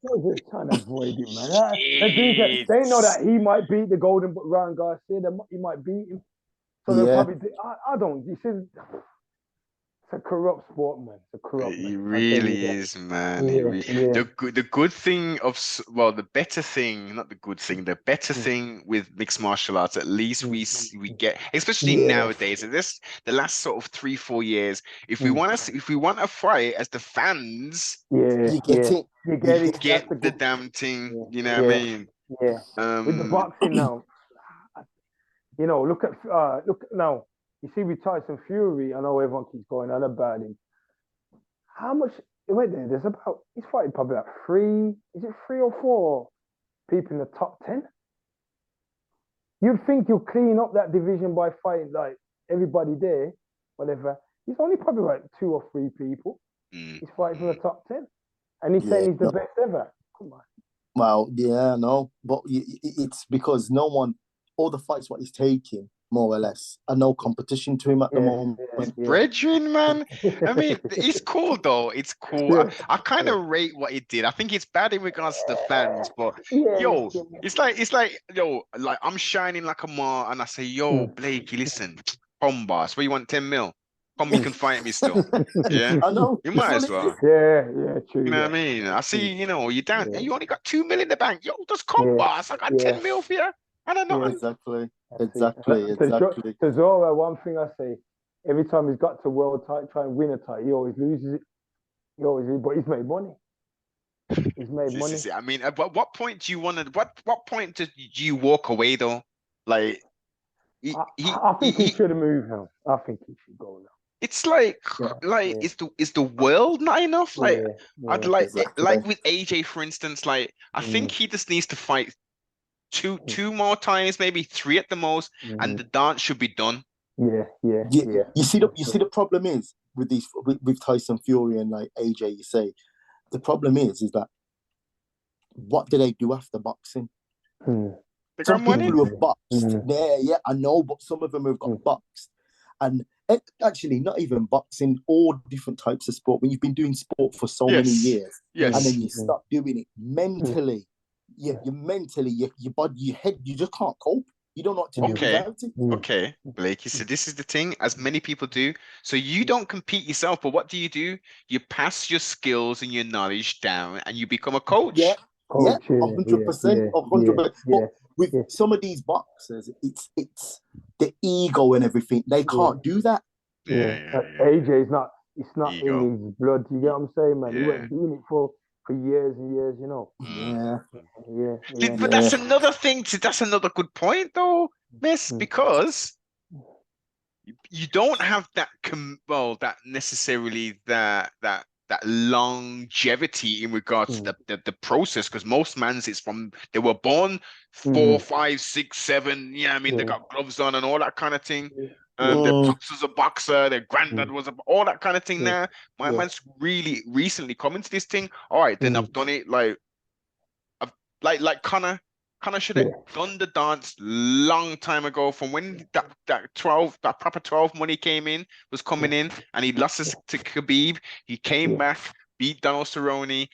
S3: They're trying to avoid it, man. They know that he might beat the Golden Ryan Garcia. He might beat him. So they'll probably. I don't. You see, it's a corrupt sport, man. It's a corrupt.
S1: It really is, man. The good thing the better thing, not the good thing, the better thing with mixed martial arts, at least we get, especially nowadays, the last sort of 3-4 years, if we want to fight as the fans,
S2: you get it.
S3: You get
S1: the damn thing. You know what I mean?
S3: Yeah. With the boxing now, you know, look now. You see, with Tyson Fury, I know everyone keeps going on about him. How much? Wait there. He's fighting probably like 3 or 4 people in the top 10. You'd think you'll clean up that division by fighting like everybody there, whatever. He's only probably like 2 or 3 people. He's fighting from the top 10, and he's saying he's the best ever. Come on.
S2: Well, no, but it's because all the fights what he's taking, more or less, are no competition to him at the moment.
S1: Brethren, man. I mean, it's cool though. It's cool. I kind of rate what he did. I think it's bad in regards to the fans, but it's like I'm shining like a mar, and I say, yo, Blakey, listen, come boss, where you want 10 mil? Come, you can fight me still. Yeah,
S2: I know.
S1: You might as well.
S3: Yeah, true.
S1: You know what I mean? I see, you're down. You only got 2 mil in the bank. Yo, just come, boss. I got 10 mil for you. I don't know.
S2: Exactly.
S3: To Zora, one thing I say, every time he's got to world title, try and win a title, he always loses it. But he's made money. He's made money.
S1: I mean, at what point do you want to? What point do you walk away though? Like,
S3: I think he should have moved now. I think he should go now.
S1: It's is the world not enough? Like, I'd like with AJ, for instance. Like, I think he just needs to fight two more times, maybe 3 at the most, and the dance should be done.
S2: Yeah. You see the problem is with Tyson Fury and like AJ. You say the problem is that what do they do after boxing? Some people who have boxed, I know, but some of them have got boxed, and actually not even boxing, all different types of sport. When you've been doing sport for so many years, and then you stop doing it mentally. Your body, your head, you just can't cope. You don't know what to do without it.
S1: Okay, Blake, you said this is the thing, as many people do. So you don't compete yourself, but what do? You pass your skills and your knowledge down, and you become a coach.
S2: 100%, 100%. But with some of these boxers, it's the ego and everything. They can't do that.
S3: AJ's not. it's not
S1: Ego.
S3: in his blood. You get what I'm saying, man? He
S1: Yeah.
S3: went doing it for years and years, you know.
S2: Yeah.
S1: But that's another thing. That's another good point, though, Miss, because you don't have that that necessarily that longevity in regards to the process, because most mans it's from they were born 4, 5, 6, 7. Yeah, I mean they got gloves on and all that kind of thing. Their pops was a boxer, their granddad was all that kind of thing. Now my man's really recently come into this thing. All right, then I've done it I've like Connor. Connor should have done the dance long time ago, from when that proper 12 money came in, was coming in, and he lost to Khabib. He came back, beat Donald Cerrone.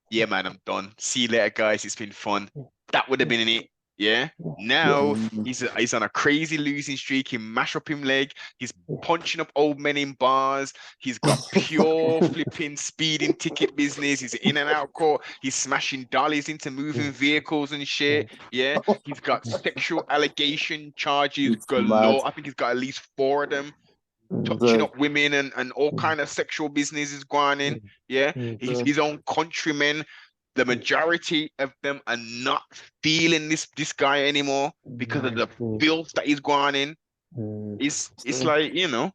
S1: Yeah, man, I'm done. See you later, guys. It's been fun. That would have been in it. Yeah. Now he's on a crazy losing streak. He mash up him leg. He's punching up old men in bars. He's got pure flipping speeding ticket business. He's in and out court. He's smashing dollies into moving vehicles and shit. Yeah. He's got sexual allegation charges galore. I think he's got at least 4 of them. Touching up women and all kind of sexual businesses going in. Yeah. He's his own countrymen. The majority of them are not feeling this guy anymore because of the filth that he's going in. It's like, you know.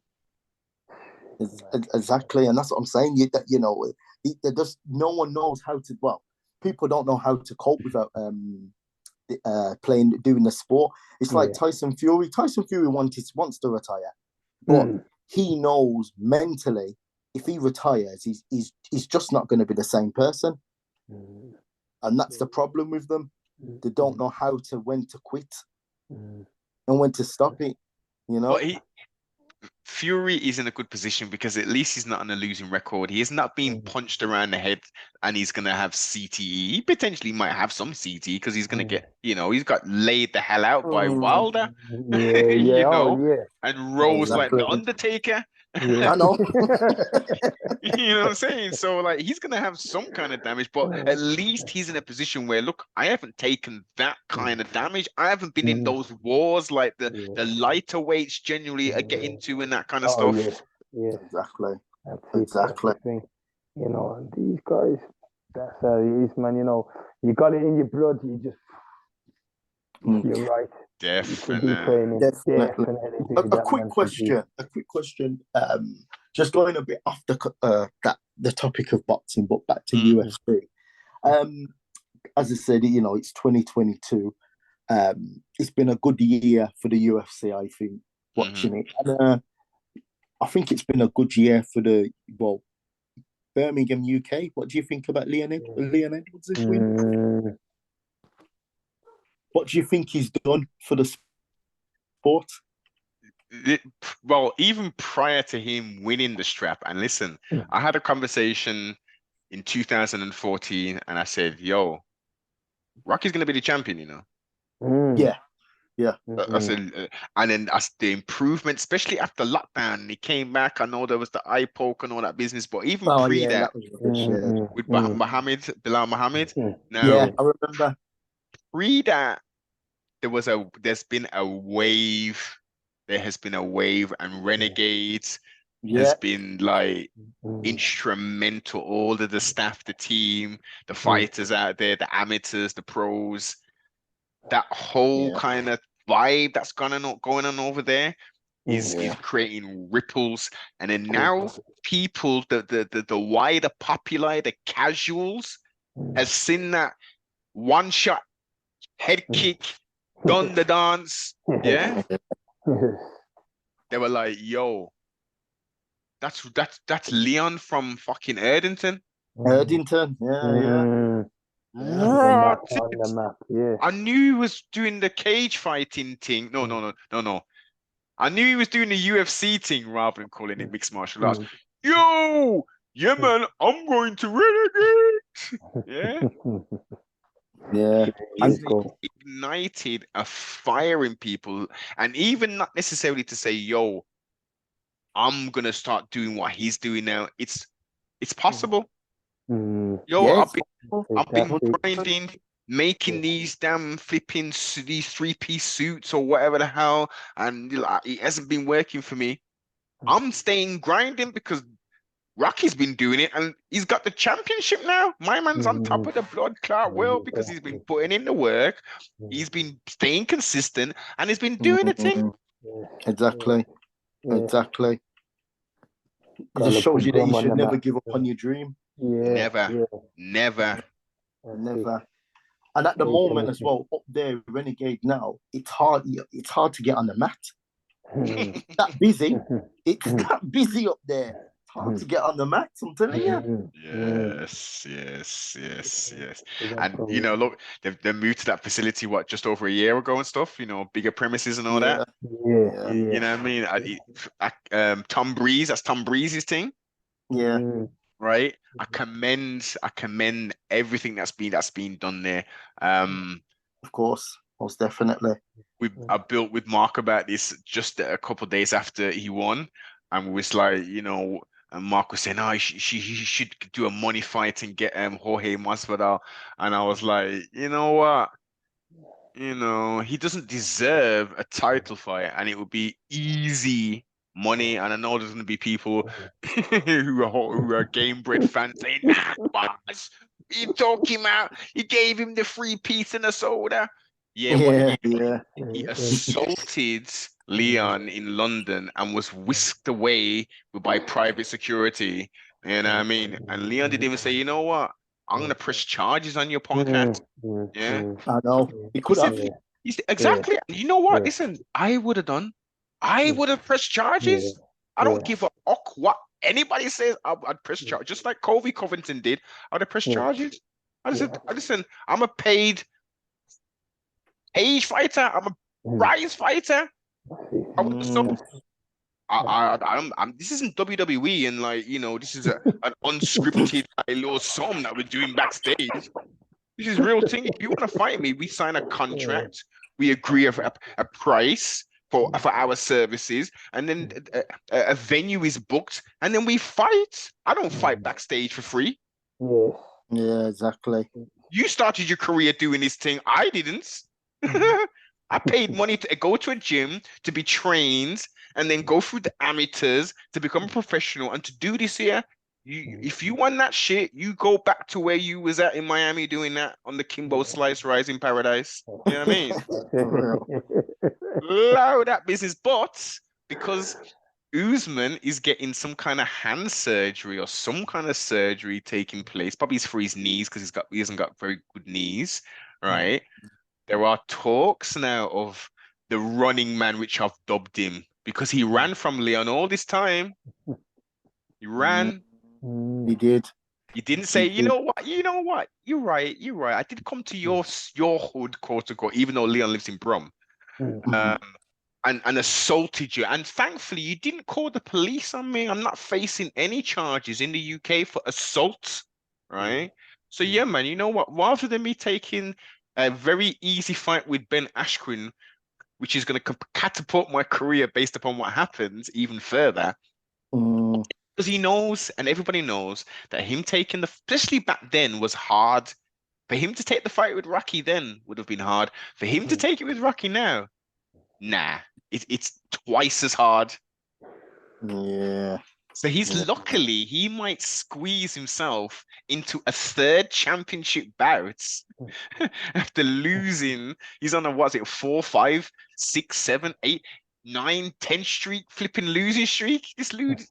S2: Exactly, and that's what I'm saying. There's no one knows how to. Well, people don't know how to cope without doing the sport. It's like Tyson Fury. Tyson Fury wants to retire, but he knows mentally if he retires, he's just not going to be the same person, and that's the problem with them. They don't know when to quit and when to stop it. You know.
S1: But Fury is in a good position because at least he's not on a losing record. He is not being punched around the head and he's going to have CTE. He potentially might have some CTE because he's going to get, he's got laid the hell out by Wilder, and Rose like the Undertaker.
S2: I know.
S1: You know what I'm saying? So like he's gonna have some kind of damage, but at least he's in a position where, look, I haven't taken that kind of damage. I haven't been in those wars like the lighter weights generally get into and that kind of stuff.
S2: Exactly.
S3: That's the thing. You know, and these guys, that's how it is, man. You know, you got it in your blood. You just, you're right.
S1: Definitely.
S2: A quick question. Just going a bit off the topic of boxing, but back to UFC. As I said, it's 2022. It's been a good year for the UFC, I think, watching it. And I think it's been a good year for Birmingham, UK. What do you think about Leon Edwards this week? What do you think he's done for the sport?
S1: Well, even prior to him winning the strap, and listen, I had a conversation in 2014 and I said, yo, Rocky's going to be the champion, you know?
S2: Yeah.
S1: I said, and then the improvement, especially after lockdown, he came back. I know there was the eye poke and all that business, but even that was with Bilal Muhammad. Now,
S2: I remember.
S1: Pre that, there's been a wave. There has been a wave, and Renegades has been like instrumental. All of the staff, the team, the fighters out there, the amateurs, the pros, that whole kind of vibe that's going on over there is creating ripples. And then now people, the wider populi, the casuals, has seen that one shot head kick, done the dance. Yeah. They were like, yo, that's Leon from fucking Erdington.
S2: Yeah.
S3: On the map,
S1: I knew he was doing the cage fighting thing. No. I knew he was doing the UFC thing rather than calling it mixed martial arts. Yo, yeah, man, I'm going to Renegade.
S2: Yeah.
S1: He's ignited a fire in people, and even not necessarily to say, yo, I'm gonna start doing what he's doing now. It's possible. Yo, I've been grinding, making these damn flipping these 3-piece suits or whatever the hell, and it hasn't been working for me. I'm staying grinding because Rocky's been doing it, and he's got the championship now. My man's on top of the blood clot world because he's been putting in the work. He's been staying consistent, and he's been doing the thing.
S2: Exactly. Exactly. It just shows you that you should never give up on your dream.
S1: Never.
S2: And at the moment as well, up there, Renegade now, it's hard to get on the mat. That busy. It's that busy up there. It's hard to get on the mat, I'm telling you.
S1: Yes. And you know, look, they moved to that facility just over a year ago and stuff, you know, bigger premises and all that. You know what I mean? Tom Breeze, that's Tom Breeze's thing.
S2: Yeah.
S1: Right. I commend everything that's been done there.
S2: Of course, most definitely.
S1: I built with Mark about this just a couple of days after he won, and we was like, you know, and Mark was saying, "Oh, he should do a money fight and get Jorge Masvidal," and I was like, you know what? You know, he doesn't deserve a title fight, and it would be easy money. And I know there's going to be people who are game bred fans saying, "Nah, boss, you talking about? You gave him the free pizza and a soda." Yeah, he assaulted Leon in London and was whisked away by private security. You know what I mean? And Leon didn't even say, you know what? I'm gonna press charges on your podcast. Yeah,
S2: I know. He could have.
S1: Exactly. You know what? Listen, I would have done. I would have pressed charges. I don't give a fuck what anybody says. I'd press charges, just like Colby Covington did. I'd have pressed charges. Listen, I'm a paid fighter. I'm a prize fighter. This isn't WWE, and like, you know, this is an unscripted little song that we're doing backstage. This is real thing. If you want to fight me, we sign a contract. We agree of a price for our services, and then a venue is booked, and then we fight. I don't fight backstage for free.
S2: Yeah, exactly.
S1: You started your career doing this thing. I didn't. I paid money to go to a gym to be trained and then go through the amateurs to become a professional and to do this here. If you want that shit, you go back to where you was at in Miami doing that on the Kimbo Slice Rise in Paradise. You know what I mean? Allow that business, but because Usman is getting some kind of hand surgery or some kind of surgery taking place, probably it's for his knees because he hasn't got very good knees, right? There are talks now of the running man, which I've dubbed him, because he ran from Leon all this time. He ran.
S2: He did.
S1: He didn't say, you know what? You're right. I did come to your hood, quote unquote, even though Leon lives in Brum. And assaulted you. And thankfully, you didn't call the police on me. I'm not facing any charges in the UK for assault, right? So yeah, man, you know what? Rather than me taking a very easy fight with Ben Askren, which is going to catapult my career based upon what happens even further. Because he knows, and everybody knows, that him taking especially back then, was hard. For him to take the fight with Rocky then would have been hard. For him to take it with Rocky now, nah, it's twice as hard.
S2: Yeah.
S1: So luckily, he might squeeze himself into a third championship bout after losing. He's on a 4, 5, 6, 7, 8, 9, 10 streak flipping losing streak. This dude,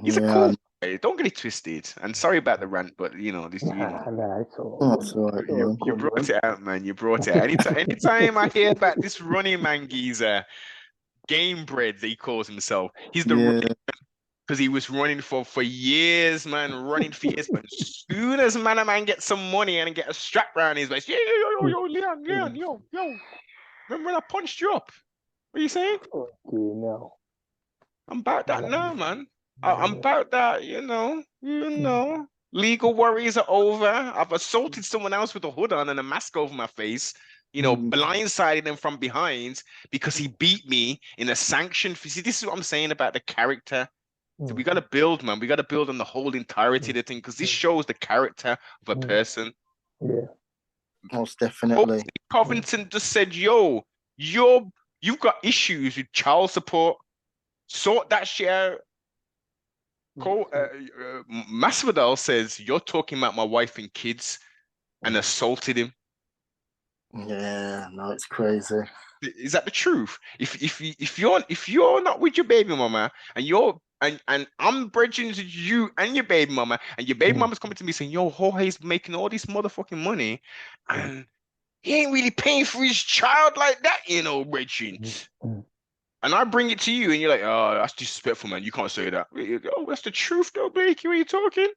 S1: he's a cool guy. Don't get it twisted. And sorry about the rant, but you know this.
S2: It's all right,
S1: you brought it out, man. You brought it out. Anytime I hear about this running man geezer, game bred that he calls himself, he's the because he was running for years, man, running for years. But as soon as man gets some money and get a strap around his waist, yo, Leon, yo. Remember when I punched you up? What are you saying?
S3: No.
S1: I'm about that now, man. I'm about that, you know. Legal worries are over. I've assaulted someone else with a hood on and a mask over my face, you know, blindsiding them from behind because he beat me in a sanctioned. See, this is what I'm saying about the character. So we got to build, man. We got to build on the whole entirety of the thing because this shows the character of a person.
S2: Yeah, most definitely.
S1: Covington just said, "Yo, you've got issues with child support. Sort that shit out." Masvidal says you're talking about my wife and kids and assaulted him.
S2: Yeah, no, it's crazy.
S1: Is that the truth? If you're not with your baby mama and I'm bridging to you and your baby mama, and your baby mama's coming to me saying, yo, Jorge's making all this motherfucking money and he ain't really paying for his child like that, bridging. And I bring it to you and you're like, oh, that's disrespectful, man. You can't say that. Oh, that's the truth though, Blakey. What are you talking?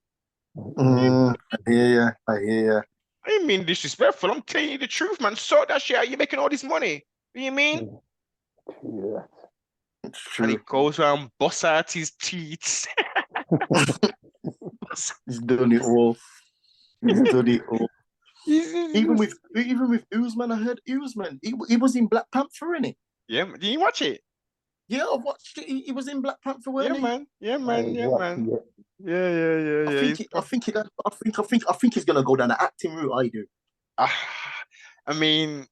S2: I hear you.
S1: I ain't mean disrespectful. I'm telling you the truth, man. Sort that shit out. You're making all this money. What do you mean?
S3: Yeah.
S2: It's true.
S1: And he goes around, bust out his teeth.
S2: He's done it all. Even with Usman, I heard Usman. He was in Black Panther, innit?
S1: Yeah, did you watch it?
S2: Yeah, I watched it. He was in Black Panther, wasn't he?
S1: Man. Yeah, man.
S2: I think he's gonna go down the acting route. I do.
S1: I mean,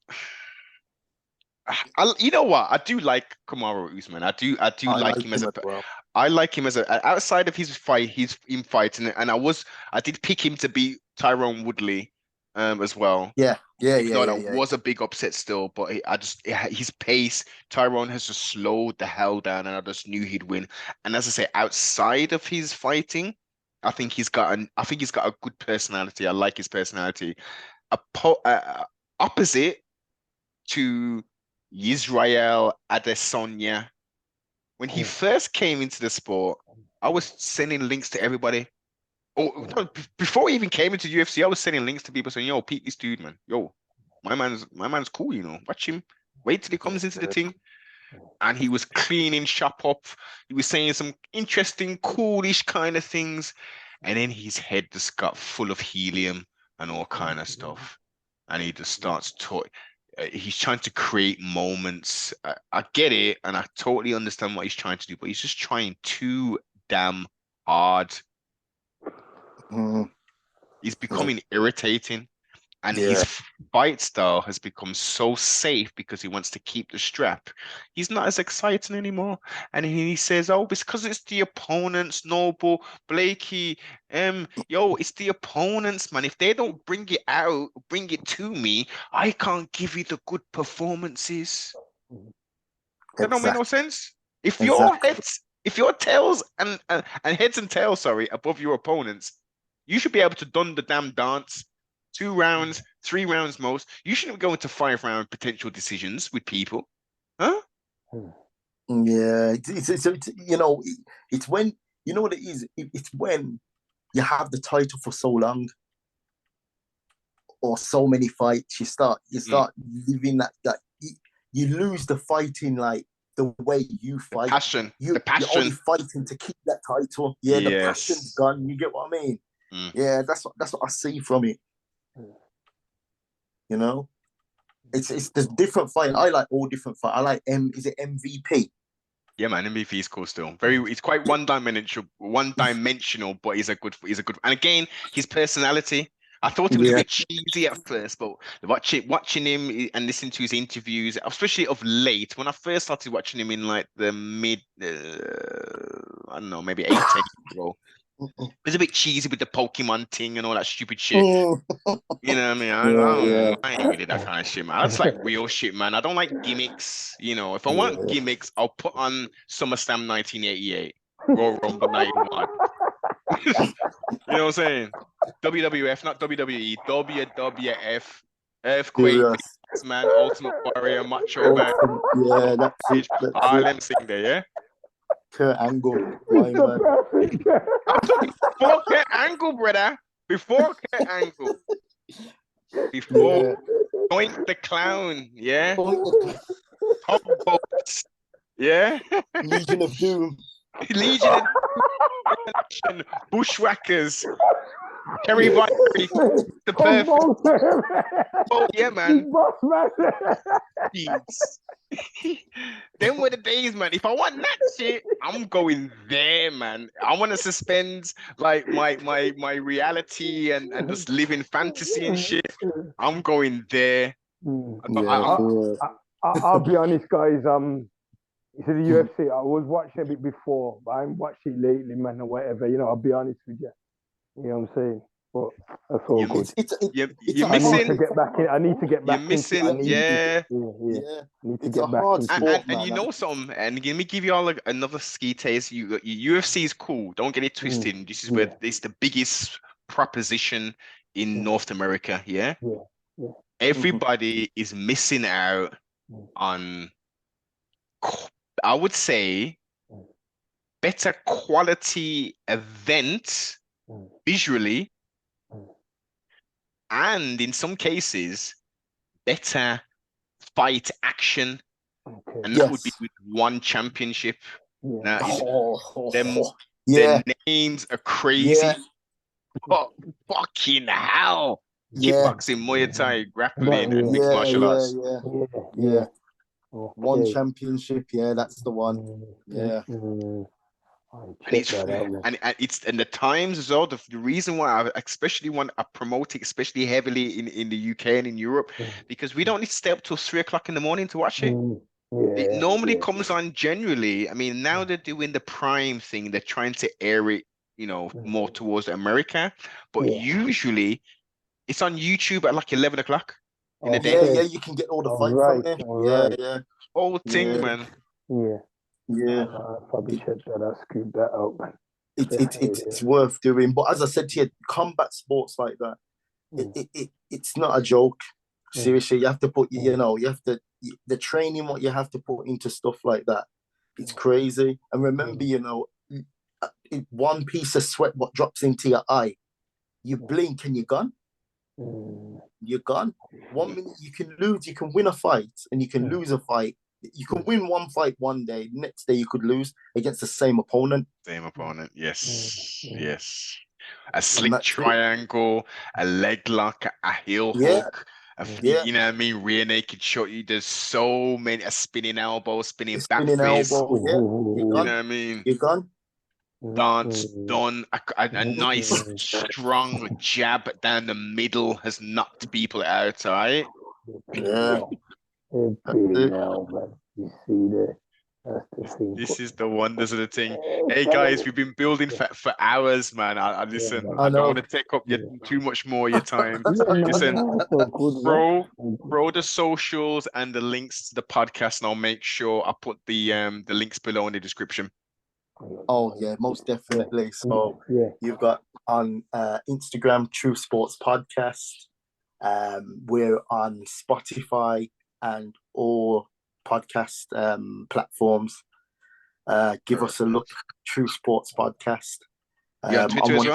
S1: you know what? I do like Kamaru Usman. I do like him as a. Well. I like him as a outside of his fight. He's in fighting, and I did pick him to beat Tyrone Woodley, as well.
S2: Yeah.
S1: That was a big upset still, but his pace. Tyrone has just slowed the hell down, and I just knew he'd win. And as I say, outside of his fighting, I think he's got a good personality. I like his personality. Opposite to Israel Adesanya. When he first came into the sport, I was sending links to everybody. Oh, no, before he even came into UFC, I was sending links to people saying, yo, Pete, this dude, man. Yo, my man's cool, Watch him. Wait till he comes into the thing. And he was cleaning shop up. He was saying some interesting, coolish kind of things. And then his head just got full of helium and all kind of stuff. And he just starts talking. He's trying to create moments. I get it, and I totally understand what he's trying to do, but he's just trying too damn hard. He's becoming irritating, and his fight style has become so safe because he wants to keep the strap. He's not as exciting anymore, and he says, "Oh, because it's the opponents, Noble, Blakey, it's the opponents, man. If they don't bring it to me, I can't give you the good performances." That don't make no sense. If your tails and heads and tails, above your opponents, you should be able to done the damn dance. 2 rounds, 3 rounds most. You shouldn't go into 5-round potential decisions with people, huh?
S2: Yeah, it's when what it is. It's when you have the title for so long, or so many fights. You start living that. You lose the fighting, like the way you fight.
S1: The passion.
S2: You're only fighting to keep that title. Yeah, the passion's gone. You get what I mean? Yeah, that's what I see from it. It's the different fight. I like all different fight. I like is it MVP?
S1: Yeah, man, MVP is cool still. It's quite one-dimensional, but he's a good. And again, his personality. I thought it was a bit cheesy at first, but watching him and listening to his interviews, especially of late, when I first started watching him in like the mid, I don't know, maybe 8, 10 years ago. It was a bit cheesy with the Pokemon thing and all that stupid shit. You know what I mean? I ain't really that kind of shit, man. That's like real shit, man. I don't like gimmicks. If I want gimmicks, I'll put on SummerSlam 1988, Royal Rumble 91. You know what I'm saying? WWF, not WWE, WWF, Earthquake, man, Ultimate Warrior, Macho Man.
S2: Yeah, that's it.
S1: Harlem sing there, yeah?
S2: Kurt Angle.
S1: I'm talking before Kurt Angle, brother. Before Kurt Angle. Before Doink the Clown, yeah? Boats, yeah?
S2: Legion of Doom.
S1: Legion of Doom. Bushwhackers. Terry Vickery. The perfect. Oh, yeah, man. Them were the days, man. If I want that shit, I'm going there, man. I want to suspend like my reality and just live in fantasy and shit. I'm going there.
S3: I'll be honest, guys. You see the UFC. I was watching a bit before, but I haven't watched it lately, man, or whatever. You know, I'll be honest with you. You know what I'm saying? But that's all
S1: You're,
S3: good.
S1: you're
S3: I need to
S1: missing.
S3: get back in. I need to get
S1: You're
S3: back into it. I
S1: missing.
S3: need,
S1: Yeah.
S3: yeah. I need to
S2: It's
S3: get
S2: a
S3: back
S2: hard
S3: into
S1: And,
S3: it.
S2: sport,
S1: and
S2: man.
S1: you know something, and let me give you all like another ski taste. UFC is cool. Don't get it twisted. This is where it's the biggest proposition in North America. Yeah.
S3: Yeah.
S1: Everybody is missing out on, I would say, better quality event visually, and in some cases, better fight action.
S3: Okay.
S1: And that would be with one championship.
S3: Yeah.
S1: Now,
S2: Yeah.
S1: their names are crazy.
S2: Yeah.
S1: Oh, fucking hell.
S2: Yeah.
S1: Kickboxing, Muay Thai, grappling, and mixed martial arts.
S2: Yeah.
S3: Okay.
S2: One championship, yeah, that's the one. Yeah.
S1: And it's the times as well. The reason why I especially want to promote it, especially heavily in the UK and in Europe, because we don't need to stay up till 3 o'clock in the morning to watch it. It normally comes on generally. I mean, now they're doing the Prime thing. They're trying to air it, more towards America. But usually it's on YouTube at like 11 o'clock in the day.
S2: Yeah, you can get all the fights from there. Yeah.
S1: Whole thing, man.
S3: Yeah. Probably check that. Scoop that out, man.
S2: It's worth doing. But as I said to you, combat sports like that, it's not a joke. Seriously, you have to put, the training, what you have to put into stuff like that, it's crazy. And remember, one piece of sweat, what drops into your eye, you blink and you're gone. You're gone. 1 minute you can lose, you can win a fight, and you can lose a fight. You can win one fight one day, next day you could lose against the same opponent.
S1: Yes. A slick triangle, a leg lock, a heel hook, you know what I mean? Rear naked shot. There's so many, a spinning elbow, spinning back fist.
S2: Elbow,
S1: you know what I mean?
S2: You're gone.
S1: Dance done. A nice strong jab down the middle has knocked people out, all right?
S2: Yeah.
S3: Now, man. You see that? That's the thing.
S1: This is the wonders of the thing. Hey guys, we've been building for hours, man. I listen. I don't want to take up too much more of your time. Listen, bro, the socials and the links to the podcast, and I'll make sure I put the links below in the description.
S2: Oh yeah, most definitely. So you've got on Instagram, True Sports Podcast. We're on Spotify and all podcast platforms. Give us a look, True Sports Podcast.
S1: You on Twitter as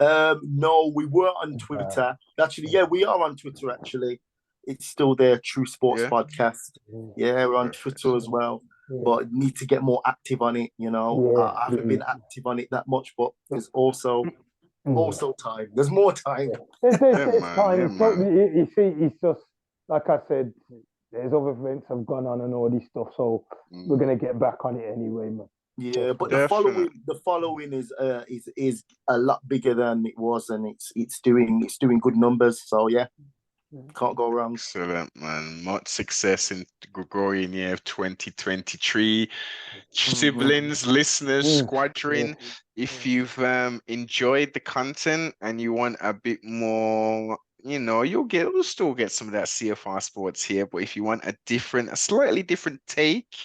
S2: well? No, we were on Twitter. Actually, we are on Twitter, actually. It's still there, True Sports Podcast. Yeah, we're on Twitter as well. But need to get more active on it, I haven't been active on it that much, but there's also time. There's more time.
S3: There's time. You see, it's just, like I said, there's other events have gone on and all this stuff, so we're gonna get back on it anyway, man.
S2: Yeah, but the following is a lot bigger than it was, and it's doing good numbers. So can't go wrong.
S1: Excellent, man. Much success in the Gregorian year of 2023. Siblings, listeners, squadron. If you've enjoyed the content and you want a bit more, you'll still get some of that CFR sports here. But if you want a slightly different take,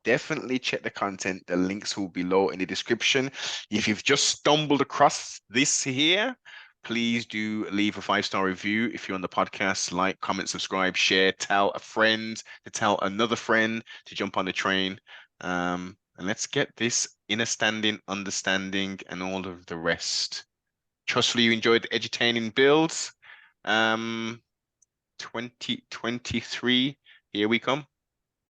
S1: definitely check the content. The links will be below in the description. If you've just stumbled across this here, please do leave a 5-star review. If you're on the podcast, like, comment, subscribe, share, tell a friend to tell another friend to jump on the train. And let's get this inner standing, understanding, and all of the rest. Trustfully you enjoyed the edutaining builds. 2023, here we come.